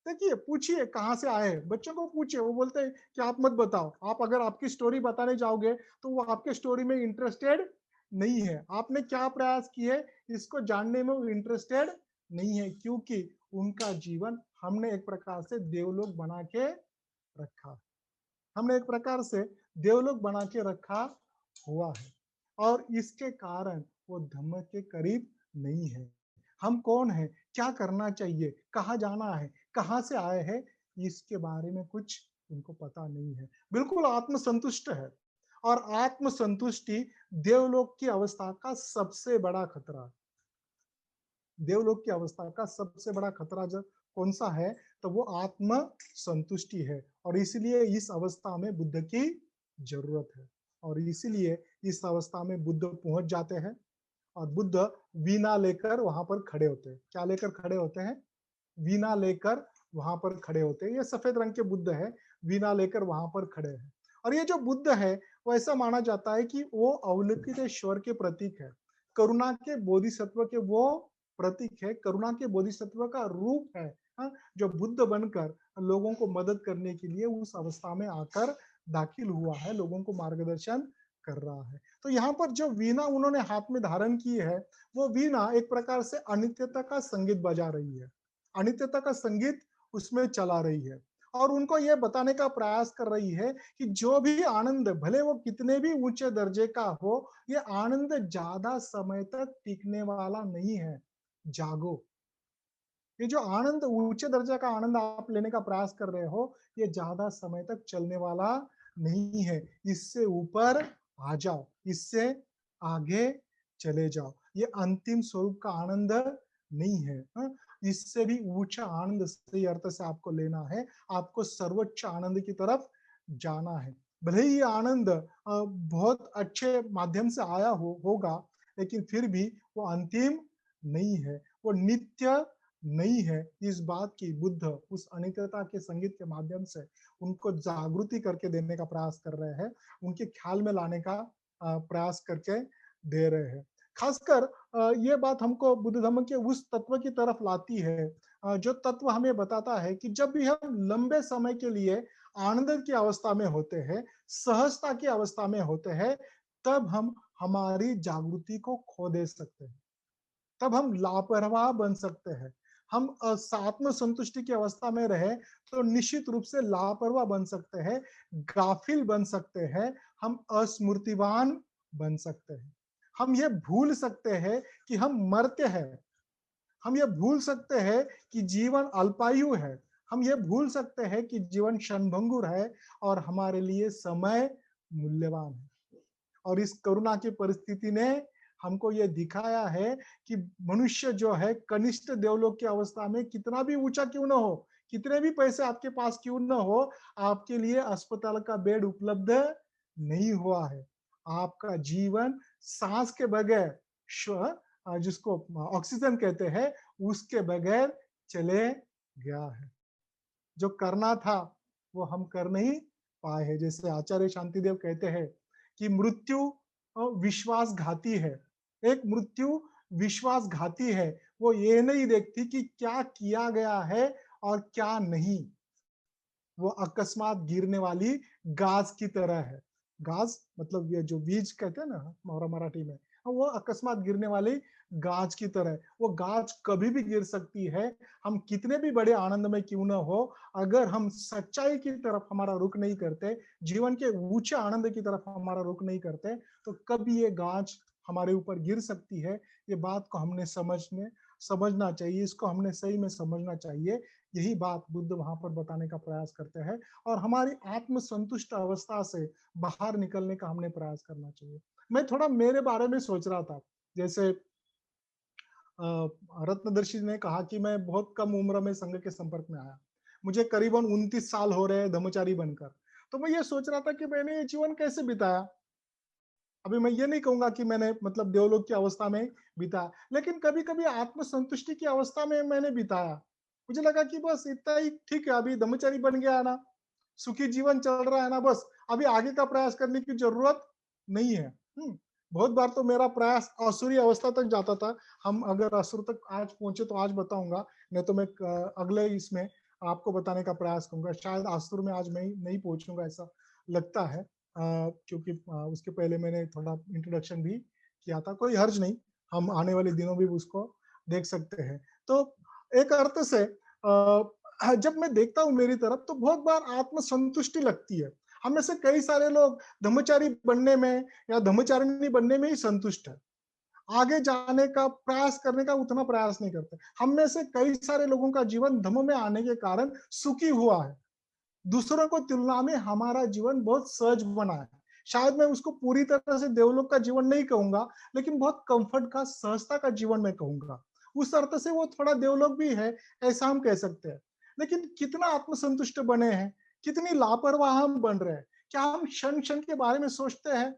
देखिए, पूछिए कहाँ से आए हैं, बच्चों को पूछिए, वो बोलते हैं कि आप मत बताओ। आप अगर आपकी स्टोरी बताने जाओगे तो वो आपके स्टोरी में इंटरेस्टेड नहीं है। आपने क्या प्रयास किए इसको जानने में वो इंटरेस्टेड नहीं है, क्योंकि उनका जीवन हमने एक प्रकार से देवलोक बना के रखा। हमने एक प्रकार से देवलोक बना के रखा हुआ है, और इसके कारण वो धम्म के करीब नहीं है। हम कौन है? क्या करना चाहिए? कहाँ जाना है? कहाँ से आए हैं? इसके बारे में कुछ उनको पता नहीं है। बिल्कुल आत्मसंतुष्ट है, और आत्मसंतुष्टि देवलोक की अवस्था का सबसे बड़ा खतरा है। देवलोक की अवस्था का सबसे बड़ा खतरा जब कौन सा है? तो वो आत्म संतुष्टि है, और इसलिए इस अवस्था में बुद्ध की जरूरत है। और इसीलिए इस अवस्था में बुद्ध पहुंच जाते हैं, और बुद्ध वीणा लेकर वहां पर खड़े होते हैं। क्या लेकर खड़े होते हैं? वीणा लेकर वहां पर खड़े होते हैं। ये सफेद रंग के बुद्ध है, वीणा लेकर वहां पर खड़े हैं। और ये जो बुद्ध है, वो ऐसा माना जाता है कि वो अवलोकित ईश्वर के प्रतीक है, करुणा के बोधिसत्व के वो प्रतीक है, करुणा के बोधिसत्व का रूप है। हाँ, जो बुद्ध बनकर लोगों को मदद करने के लिए उस अवस्था में आकर दाखिल हुआ है, लोगों को मार्गदर्शन कर रहा है। तो यहाँ पर जो वीणा उन्होंने हाथ में धारण की है, वो वीणा एक प्रकार से अनित्यता का संगीत बजा रही है, अनित्यता का संगीत उसमें चला रही है, और उनको यह बताने का प्रयास कर रही है कि जो भी आनंद, भले वो कितने भी ऊंचे दर्जे का हो, ये आनंद ज्यादा समय तक टिकने वाला नहीं है। जागो। ये जो आनंद, ऊंचे दर्जे का आनंद आप लेने का प्रयास कर रहे हो, ये ज्यादा समय तक चलने वाला नहीं है। इससे ऊपर आ जाओ, इससे आगे चले जाओ। ये अंतिम स्वरूप का आनंद नहीं है। इससे भी ऊंचा आनंद सही अर्थ से आपको लेना है, आपको सर्वोच्च आनंद की तरफ जाना है। भले ही आनंद बहुत अच्छे माध्यम से आया होगा, लेकिन फिर भी वो अंतिम नहीं है, वो नित्य नहीं है। इस बात की बुद्ध उस अनित्यता के संगीत के माध्यम से उनको जागृति करके देने का प्रयास कर रहे हैं, उनके ख्याल में लाने का प्रयास करके दे रहे हैं। खासकर ये बात हमको बुद्ध धर्म के उस तत्व की तरफ लाती है, जो तत्व हमें बताता है कि जब भी हम लंबे समय के लिए आनंद की अवस्था में होते हैं, सहजता की अवस्था में होते हैं, तब हम हमारी जागृति को खो दे सकते हैं, तब हम लापरवाह बन सकते हैं। हम आत्म संतुष्टि की अवस्था में रहे तो निश्चित रूप से लापरवाह बन सकते हैं, गाफिल बन सकते हैं, हम अस्मृतिवान बन सकते हैं। हम ये भूल सकते हैं कि हम मरते हैं, हम ये भूल सकते हैं कि जीवन अल्पायु है, हम ये भूल सकते हैं कि जीवन क्षणभंगुर है, और हमारे लिए समय मूल्यवान है। और इस कोरोना की परिस्थिति ने हमको ये दिखाया है कि मनुष्य जो है कनिष्ठ देवलोक की अवस्था में कितना भी ऊंचा क्यों ना हो, कितने भी पैसे आपके पास क्यों ना हो, आपके लिए अस्पताल का बेड उपलब्ध नहीं हुआ है। आपका जीवन सांस के बगैर, जिसको ऑक्सीजन कहते हैं, उसके बगैर चले गया है। जो करना था वो हम कर नहीं पाए हैं। जैसे आचार्य शांतिदेव कहते हैं कि मृत्यु विश्वासघाती है। एक मृत्यु विश्वासघाती है, वो ये नहीं देखती कि क्या किया गया है और क्या नहीं। वो अकस्मात गिरने वाली गाज की तरह है। गाज मतलब ये जो बीज कहते हैं ना मराठी में, वो अकस्मात गिरने वाली गाज की तरह है। वो गाज कभी भी गिर सकती है। हम कितने भी बड़े आनंद में क्यों ना हो, अगर हम सच्चाई की तरफ हमारा रुख नहीं करते, जीवन के ऊंचे आनंद की तरफ हमारा रुख नहीं करते, तो कभी ये गाज हमारे ऊपर गिर सकती है। ये बात को हमने समझना चाहिए, इसको हमने सही में समझना चाहिए। यही बात बुद्ध वहां पर बताने का प्रयास करते हैं, और हमारी आत्मसंतुष्ट अवस्था से बाहर निकलने का हमने प्रयास करना चाहिए। मैं थोड़ा मेरे बारे में सोच रहा था, जैसे रत्नदर्शी ने कहा कि मैं बहुत कम उम्र में संघ के संपर्क में आया। मुझे करीबन 29 साल हो रहे हैं धर्मचारी बनकर। तो मैं ये सोच रहा था कि मैंने ये जीवन कैसे बिताया। अभी मैं ये नहीं कहूंगा कि मैंने मतलब देवलोक की अवस्था में बिताया, लेकिन कभी-कभी आत्मसंतुष्टि की अवस्था में मैंने बिताया। मुझे लगा कि बस इतना ही ठीक है, अभी ब्रह्मचारी बन गया है ना, सुखी जीवन चल रहा है ना, बस अभी आगे का प्रयास करने की जरूरत नहीं है। बहुत बार तो मेरा प्रयास आसुरी अवस्था तक जाता था। हम अगर असुर तक आज पहुंचे तो आज बताऊंगा, नहीं तो मैं अगले इसमें आपको बताने का प्रयास करूंगा। शायद आसुर में आज मैं नहीं पहुंचूंगा ऐसा लगता है, क्योंकि उसके पहले मैंने थोड़ा इंट्रोडक्शन भी किया था। कोई हर्ज नहीं, हम आने वाले दिनों में भी उसको देख सकते हैं। तो एक अर्थ से जब मैं देखता हूँ मेरी तरफ, तो बहुत बार आत्मसंतुष्टि लगती है। हम में से कई सारे लोग धर्मचारी बनने में या धर्मचारिणी बनने में ही संतुष्ट है, आगे जाने का प्रयास करने का उतना प्रयास नहीं करते। हम में से कई सारे लोगों का जीवन धर्म में आने के कारण सुखी हुआ है। दूसरों को तुलना में हमारा जीवन बहुत सहज बना है। शायद मैं उसको पूरी तरह से देवलोक का जीवन नहीं कहूंगा, लेकिन बहुत कंफर्ट का, सहजता का जीवन मैं कहूंगा। उस अर्थ से वो थोड़ा देवलोक भी है, ऐसा हम कह सकते हैं। लेकिन कितना आत्मसंतुष्ट बने हैं, कितनी लापरवाह हम बन रहे हैं। क्या हम क्षण क्षण के बारे में सोचते हैं?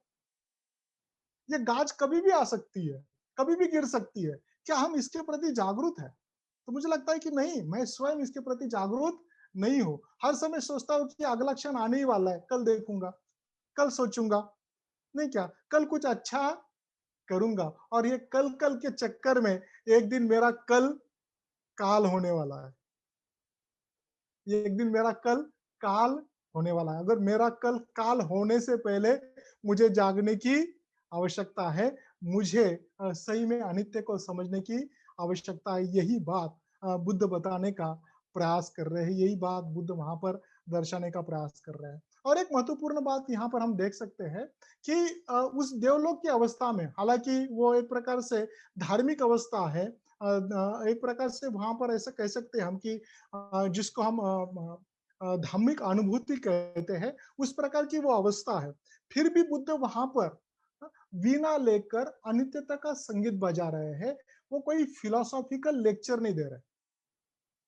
ये गाज कभी भी आ सकती है, कभी भी गिर सकती है। क्या हम इसके प्रति जागरूक हैं? तो मुझे लगता है कि नहीं, मैं स्वयं इसके प्रति जागरूक नहीं हूँ। हर समय सोचता हूँ कि अगला क्षण आने ही वाला है, कल देखूंगा, कल सोचूंगा, नहीं क्या, कल कुछ अच्छा करूंगा। और ये कल कल के चक्कर में एक दिन मेरा कल काल होने वाला है। ये एक दिन मेरा कल काल होने वाला है। अगर मेरा कल काल होने से पहले मुझे जागने की आवश्यकता है। मुझे सही में अनित्य को समझने की आवश्यकता है। यही बात बुद्ध बताने का प्रयास कर रहे हैं। यही बात बुद्ध वहां पर दर्शाने का प्रयास कर रहे हैं। और एक महत्वपूर्ण बात यहाँ पर हम देख सकते हैं कि उस देवलोक की अवस्था में, हालांकि वो एक प्रकार से धार्मिक अवस्था है, एक प्रकार से वहां पर ऐसा कह सकते हैं हम कि जिसको हम धार्मिक अनुभूति कहते हैं, उस प्रकार की वो अवस्था है। फिर भी बुद्ध वहां पर वीणा लेकर अनित्यता का संगीत बजा रहे हैं। वो कोई फिलोसॉफिकल लेक्चर नहीं दे रहे,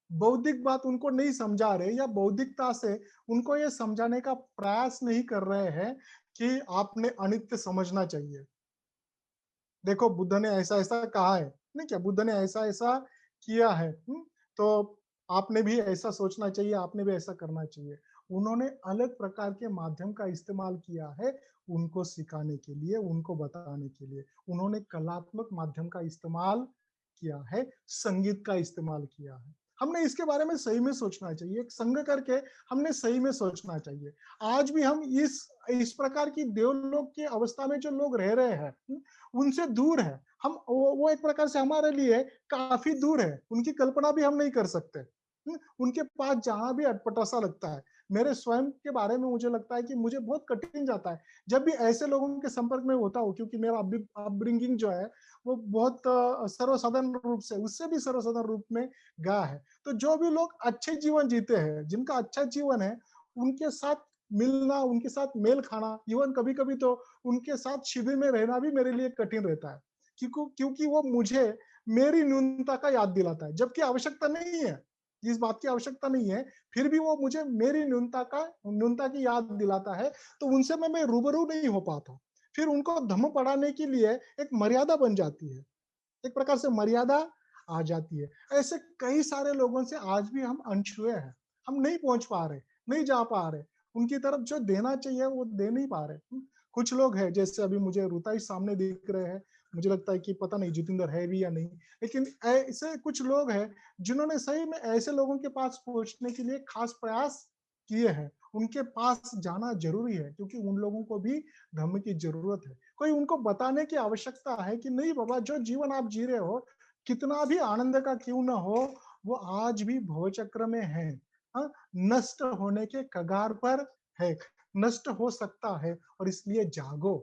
बौद्धिक बात उनको नहीं समझा रहे, या बौद्धिकता से उनको ये समझाने का प्रयास नहीं कर रहे हैं कि आपने अनित्य समझना चाहिए। देखो बुद्ध ने ऐसा ऐसा कहा है, नहीं क्या, बुद्ध ने ऐसा ऐसा किया है। तो आपने भी ऐसा सोचना चाहिए, आपने भी ऐसा करना चाहिए। उन्होंने अलग प्रकार के माध्यम का इस्तेमाल किया है उनको सिखाने के लिए, उनको बताने के लिए। उन्होंने कलात्मक माध्यम का इस्तेमाल किया है, संगीत का इस्तेमाल किया है। हमने इसके बारे में सही में सोचना चाहिए, एक संघ करके हमने सही में सोचना चाहिए। आज भी हम इस प्रकार की देवलोक की अवस्था में जो लोग रह रहे हैं, उनसे दूर है। हम वो एक प्रकार से हमारे लिए काफी दूर है, उनकी कल्पना भी हम नहीं कर सकते। उनके पास जहां भी अटपटा सा लगता है। मेरे स्वयं के बारे में मुझे लगता है कि मुझे बहुत कठिन जाता है जब भी ऐसे लोगों के संपर्क में होता हूँ, क्योंकि मेरा अपब्रिंगिंग जो है वो बहुत सर्वसाधारण रूप से, उससे भी सर्वसाधारण रूप में गया है। तो जो भी लोग अच्छे जीवन जीते हैं, जिनका अच्छा जीवन है, उनके साथ मिलना, उनके साथ मेल खाना, इवन कभी कभी तो उनके साथ शिविर में रहना भी मेरे लिए कठिन रहता है, क्योंकि वो मुझे मेरी न्यूनता का याद दिलाता है, जबकि आवश्यकता नहीं है, इस बात की आवश्यकता नहीं है। फिर भी वो मुझे मेरी न्यूनता की याद दिलाता है। तो उनसे मैं रूबरू नहीं हो पाता। फिर उनको धम्म पढ़ाने के लिए एक मर्यादा बन जाती है, एक प्रकार से मर्यादा आ जाती है। ऐसे कई सारे लोगों से आज भी हम अनछुए हैं, हम नहीं पहुंच पा रहे, नहीं जा पा रहे, उनकी तरफ जो देना चाहिए वो दे नहीं पा रहे। कुछ लोग हैं, जैसे अभी मुझे रुताई सामने दिख रहे हैं, मुझे लगता है कि पता नहीं जितेंद्र है भी या नहीं, लेकिन ऐसे कुछ लोग हैं जिन्होंने सही में ऐसे लोगों के पास पहुंचने के लिए खास प्रयास किए हैं। उनके पास जाना जरूरी है, क्योंकि उन लोगों को भी धम्म की जरूरत है। कोई उनको बताने की आवश्यकता है कि नहीं बाबा, जो जीवन आप जी रहे हो, कितना भी आनंद का क्यों ना हो, वो आज भी भवचक्र में है, हाँ, नष्ट होने के कगार पर है, नष्ट हो सकता है, और इसलिए जागो।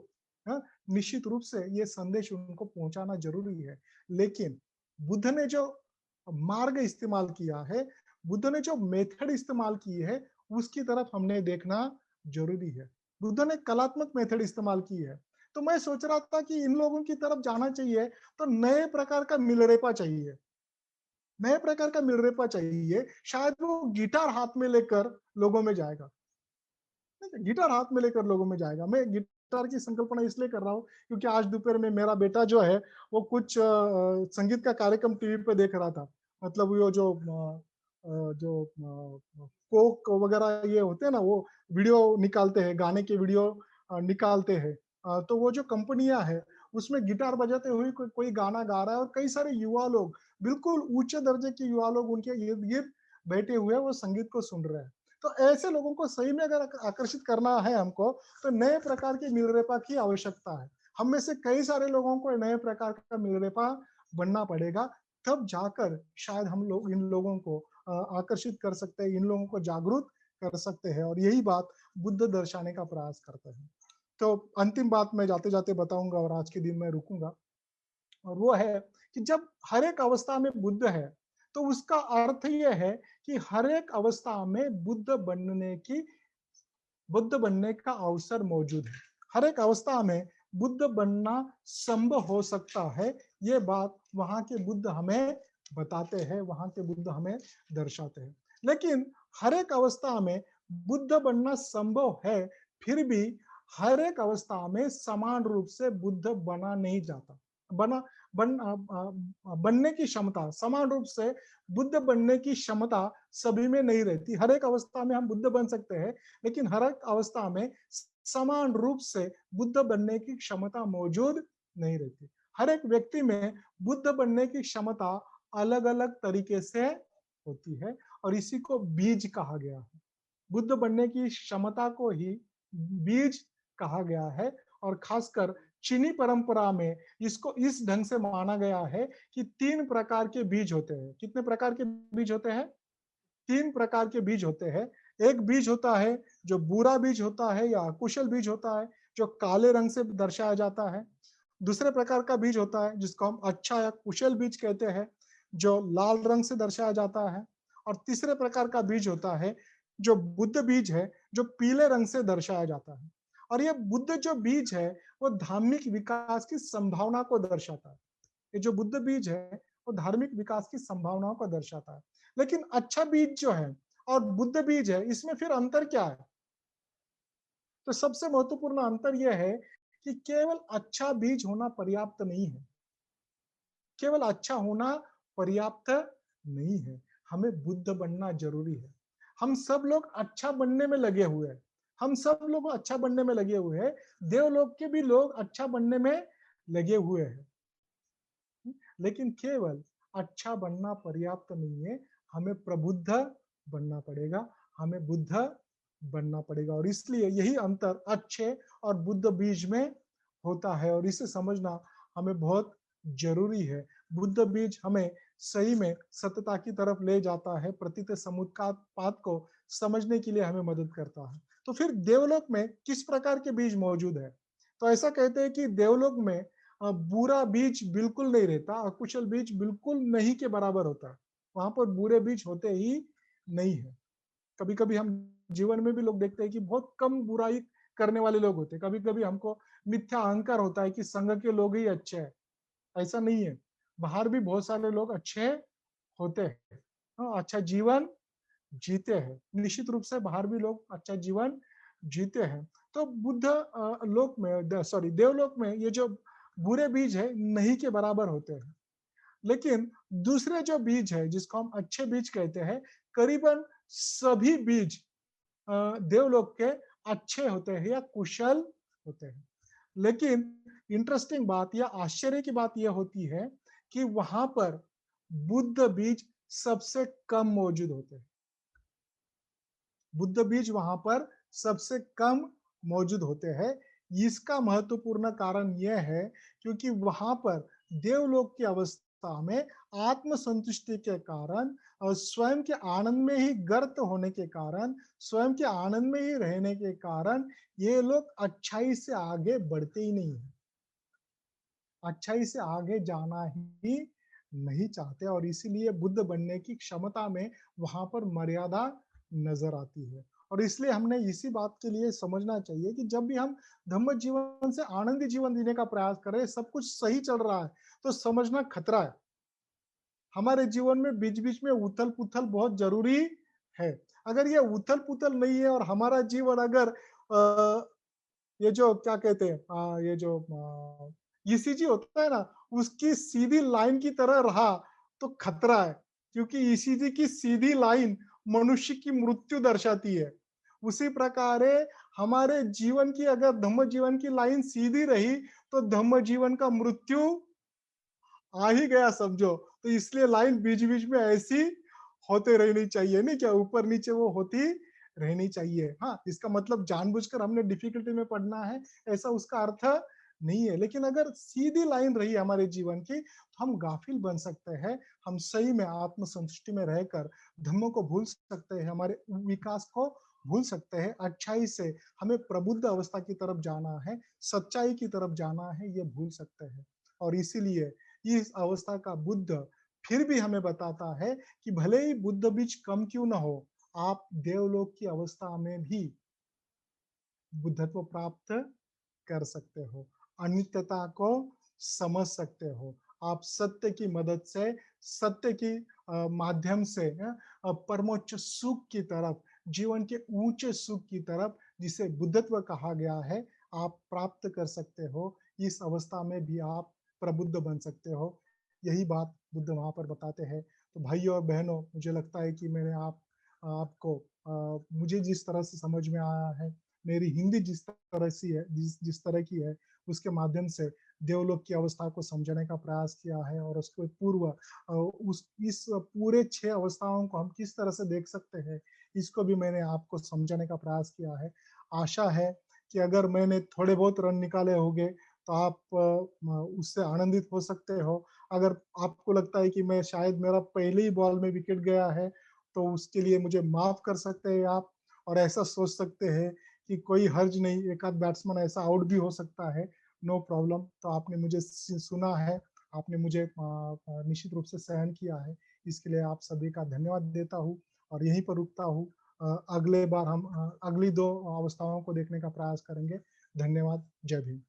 हाँ, निश्चित रूप से ये संदेश उनको पहुंचाना जरूरी है। लेकिन बुद्ध ने जो मार्ग इस्तेमाल किया है, बुद्ध ने जो मेथड इस्तेमाल की है, उसकी तरफ हमने देखना जरूरी है। बुद्ध ने कलात्मक मेथड इस्तेमाल की है। तो मैं सोच रहा था कि इन लोगों की तरफ जाना चाहिए तो नए प्रकार का मिलरेपा चाहिए, नए प्रकार का मिलरेपा चाहिए। शायद वो गिटार हाथ में लेकर लोगों में जाएगा, गिटार हाथ में लेकर लोगों में जाएगा। मैं गिटार की संकल्पना इसलिए कर रहा हूँ क्योंकि आज दोपहर में मेरा बेटा जो है वो कुछ संगीत का कार्यक्रम टीवी पे देख रहा था। मतलब वो जो कोक वगैरह ये होते हैं ना, वो वीडियो निकालते हैं, गाने के वीडियो निकालते हैं। तो वो जो कंपनियां है उसमें गिटार बजाते हुए कोई गाना गा रहा है, और कई सारे युवा लोग, बिल्कुल ऊंचे दर्जे के युवा लोग उनके इर्द गिर्द बैठे हुए वो संगीत को सुन रहे हैं। तो ऐसे लोगों को सही में अगर आकर्षित करना है हमको, तो नए प्रकार के मिलरेपा की आवश्यकता है। हम में से कई सारे लोगों को नए प्रकार का मिलरेपा बनना पड़ेगा, तब जाकर शायद हम लोग इन लोगों को आकर्षित कर सकते हैं, इन लोगों को जागरूक कर सकते हैं, और यही बात बुद्ध दर्शाने का प्रयास करते हैं। तो अंतिम बात मैं जाते जाते बताऊंगा और आज के दिन में रुकूंगा, और वो है कि जब हर एक अवस्था में बुद्ध है, तो उसका अर्थ यह है कि हर एक अवस्था में बुद्ध बनने का अवसर मौजूद है। हर एक अवस्था में बुद्ध बनना संभव हो सकता है। ये बात वहां के बुद्ध हमें बताते हैं, वहां के बुद्ध हमें दर्शाते हैं। लेकिन हर एक अवस्था में बुद्ध बनना संभव है, फिर भी हर एक अवस्था में समान रूप से बुद्ध बना नहीं जाता। बना बन बनने की क्षमता, समान रूप से बुद्ध बनने की क्षमता सभी में नहीं रहती। हर एक अवस्था में हम बुद्ध बन सकते हैं, लेकिन हर एक अवस्था में समान रूप से बुद्ध बनने की क्षमता मौजूद नहीं रहती। हर एक व्यक्ति में बुद्ध बनने की क्षमता अलग अलग तरीके से होती है, और इसी को बीज कहा गया है। बुद्ध बनने की क्षमता को ही बीज कहा गया है। और खासकर चीनी परंपरा में इसको इस ढंग से माना गया है कि 3 प्रकार के बीज होते हैं। कितने प्रकार के बीज होते हैं? 3 प्रकार के बीज होते हैं। एक बीज होता है जो बुरा बीज होता है या अकुशल बीज होता है, जो काले रंग से दर्शाया जाता है। दूसरे प्रकार का बीज होता है जिसको हम अच्छा या कुशल बीज कहते हैं, जो लाल रंग से दर्शाया जाता है। और तीसरे प्रकार का बीज होता है जो बुद्ध बीज है, जो पीले रंग से दर्शाया जाता है। और ये बुद्ध जो बीज है वो धार्मिक विकास की संभावना को दर्शाता है। ये जो बुद्ध बीज है वो धार्मिक विकास की संभावनाओं को दर्शाता है। लेकिन अच्छा बीज जो है और बुद्ध बीज है, इसमें फिर अंतर क्या है? तो सबसे महत्वपूर्ण अंतर यह है कि केवल अच्छा बीज होना पर्याप्त नहीं है। केवल अच्छा होना पर्याप्त नहीं है, हमें बुद्ध बनना जरूरी है। हम सब लोग अच्छा बनने में लगे हुए हैं। हम सब लोग अच्छा बनने में लगे हुए हैं। देवलोक के भी लोग अच्छा बनने में लगे हुए हैं। लेकिन केवल अच्छा बनना पर्याप्त नहीं है, हमें प्रबुद्ध बनना पड़ेगा, हमें बुद्ध बनना पड़ेगा। और इसलिए यही अंतर अच्छे और बुद्ध बीज में होता है, और इसे समझना हमें बहुत जरूरी है। बुद्ध बीज हमें सही में सत्यता की तरफ ले जाता है, प्रतीत समुत्पात को समझने के लिए हमें मदद करता है। तो फिर देवलोक में किस प्रकार के बीज मौजूद है? तो ऐसा कहते हैं कि देवलोक में बुरा बीज बिल्कुल नहीं रहता, अकुशल बीज बिल्कुल नहीं के बराबर होता है। वहां पर बुरे बीज होते ही नहीं है। कभी कभी हम जीवन में भी लोग देखते हैं कि बहुत कम बुराई करने वाले लोग होते हैं। कभी कभी हमको मिथ्या अहंकार होता है कि संघ के लोग ही अच्छे हैं। ऐसा नहीं है, बाहर भी बहुत सारे लोग अच्छे होते हैं, अच्छा जीवन जीते हैं। निश्चित रूप से बाहर भी लोग अच्छा जीवन जीते हैं। तो बुद्ध लोक में, सॉरी, देवलोक में ये जो बुरे बीज है नहीं के बराबर होते हैं। लेकिन दूसरे जो बीज है जिसको हम अच्छे बीज कहते हैं, करीबन सभी बीज देवलोक के अच्छे होते हैं या कुशल होते हैं। लेकिन इंटरेस्टिंग बात या आश्चर्य की बात यह होती है कि वहां पर बुद्ध बीज सबसे कम मौजूद होते हैं। बुद्ध बीज वहां पर सबसे कम मौजूद होते हैं। इसका महत्वपूर्ण कारण यह है क्योंकि वहां पर देवलोक की अवस्था में आत्म संतुष्टि के कारण और स्वयं के आनंद में ही गर्त होने के कारण, स्वयं के आनंद में ही रहने के कारण ये लोग अच्छाई से आगे बढ़ते ही नहीं है, अच्छाई से आगे जाना ही नहीं चाहते और इसीलिए बुद्ध बनने की क्षमता में वहां पर मर्यादा नजर आती है। और इसलिए हमने इसी बात के लिए समझना चाहिए कि जब भी हम धम्म जीवन से आनंदी जीवन जीने का प्रयास कर रहे हैं, सब कुछ सही चल रहा है, तो समझना खतरा है। हमारे जीवन में बीच-बीच में उथल-पुथल बहुत ज़रूरी है। अगर ये उथल-पुथल नहीं है और हमारा जीवन अगर ये जो क्या कहते हैं ये जो ईसीजी होता है ना, उसकी सीधी लाइन की तरह रहा तो खतरा है। क्योंकि ईसीजी की सीधी लाइन मनुष्य की मृत्यु दर्शाती है। उसी प्रकार हमारे जीवन की अगर धम्म जीवन की लाइन सीधी रही तो धम्म जीवन का मृत्यु आ ही गया समझो। तो इसलिए लाइन बीच-बीच में ऐसी होते रहनी चाहिए, नहीं क्या? ऊपर-नीचे वो होती रहनी चाहिए। हाँ, इसका मतलब जानबूझकर हमने डिफिकल्टी में पढ़ना है, ऐसा उसका अर्थ नहीं है। लेकिन अगर सीधी लाइन रही हमारे जीवन की, तो हम गाफिल बन सकते हैं। हम सही में आत्म संतुष्टि में रहकर धम्म को भूल सकते हैं, हमारे विकास को भूल सकते हैं। अच्छाई से हमें प्रबुद्ध अवस्था की तरफ जाना है, सच्चाई की तरफ जाना है, ये भूल सकते हैं। और इसीलिए इस अवस्था का बुद्ध फिर भी हमें बताता है कि भले ही बुद्ध बीज कम क्यों ना हो, आप देवलोक की अवस्था में भी बुद्धत्व प्राप्त कर सकते हो, अनित्यता को समझ सकते हो। आप सत्य की मदद से, सत्य की माध्यम से परमोच्च सुख की तरफ, जीवन के ऊंचे सुख की तरफ, जिसे बुद्धत्व कहा गया है, आप प्राप्त कर सकते हो। इस अवस्था में भी आप प्रबुद्ध बन सकते हो। यही बात बुद्ध वहाँ पर बताते हैं। तो भाइयों और बहनों, मुझे लगता है कि मैंने आपको मुझे जिस तरह से समझ में आया है, मेरी हिंदी जिस तरह से है, जिस तरह की है, उसके माध्यम से देवलोक की अवस्था को समझने का प्रयास किया है और उसके पूर्व उस इस पूरे 6 अवस्थाओं को हम किस तरह से देख सकते हैं, इसको भी मैंने आपको समझाने का प्रयास किया है। आशा है कि अगर मैंने थोड़े बहुत रन निकाले होंगे, तो आप उससे आनंदित हो सकते हो। अगर आपको लगता है कि मैं शायद मेरा पहले ही बॉल में विकेट गया है, तो उसके लिए मुझे माफ़ कर सकते हैं आप और ऐसा सोच सकते हैं कि कोई हर्ज नहीं, एक आध बैट्समैन ऐसा आउट भी हो सकता है, नो प्रॉब्लम। तो आपने मुझे सुना है, आपने मुझे निश्चित रूप से सहन किया है, इसके लिए आप सभी का धन्यवाद देता हूँ और यहीं पर रुकता हूँ। अगले बार हम अगली 2 अवस्थाओं को देखने का प्रयास करेंगे। धन्यवाद, जय भीम।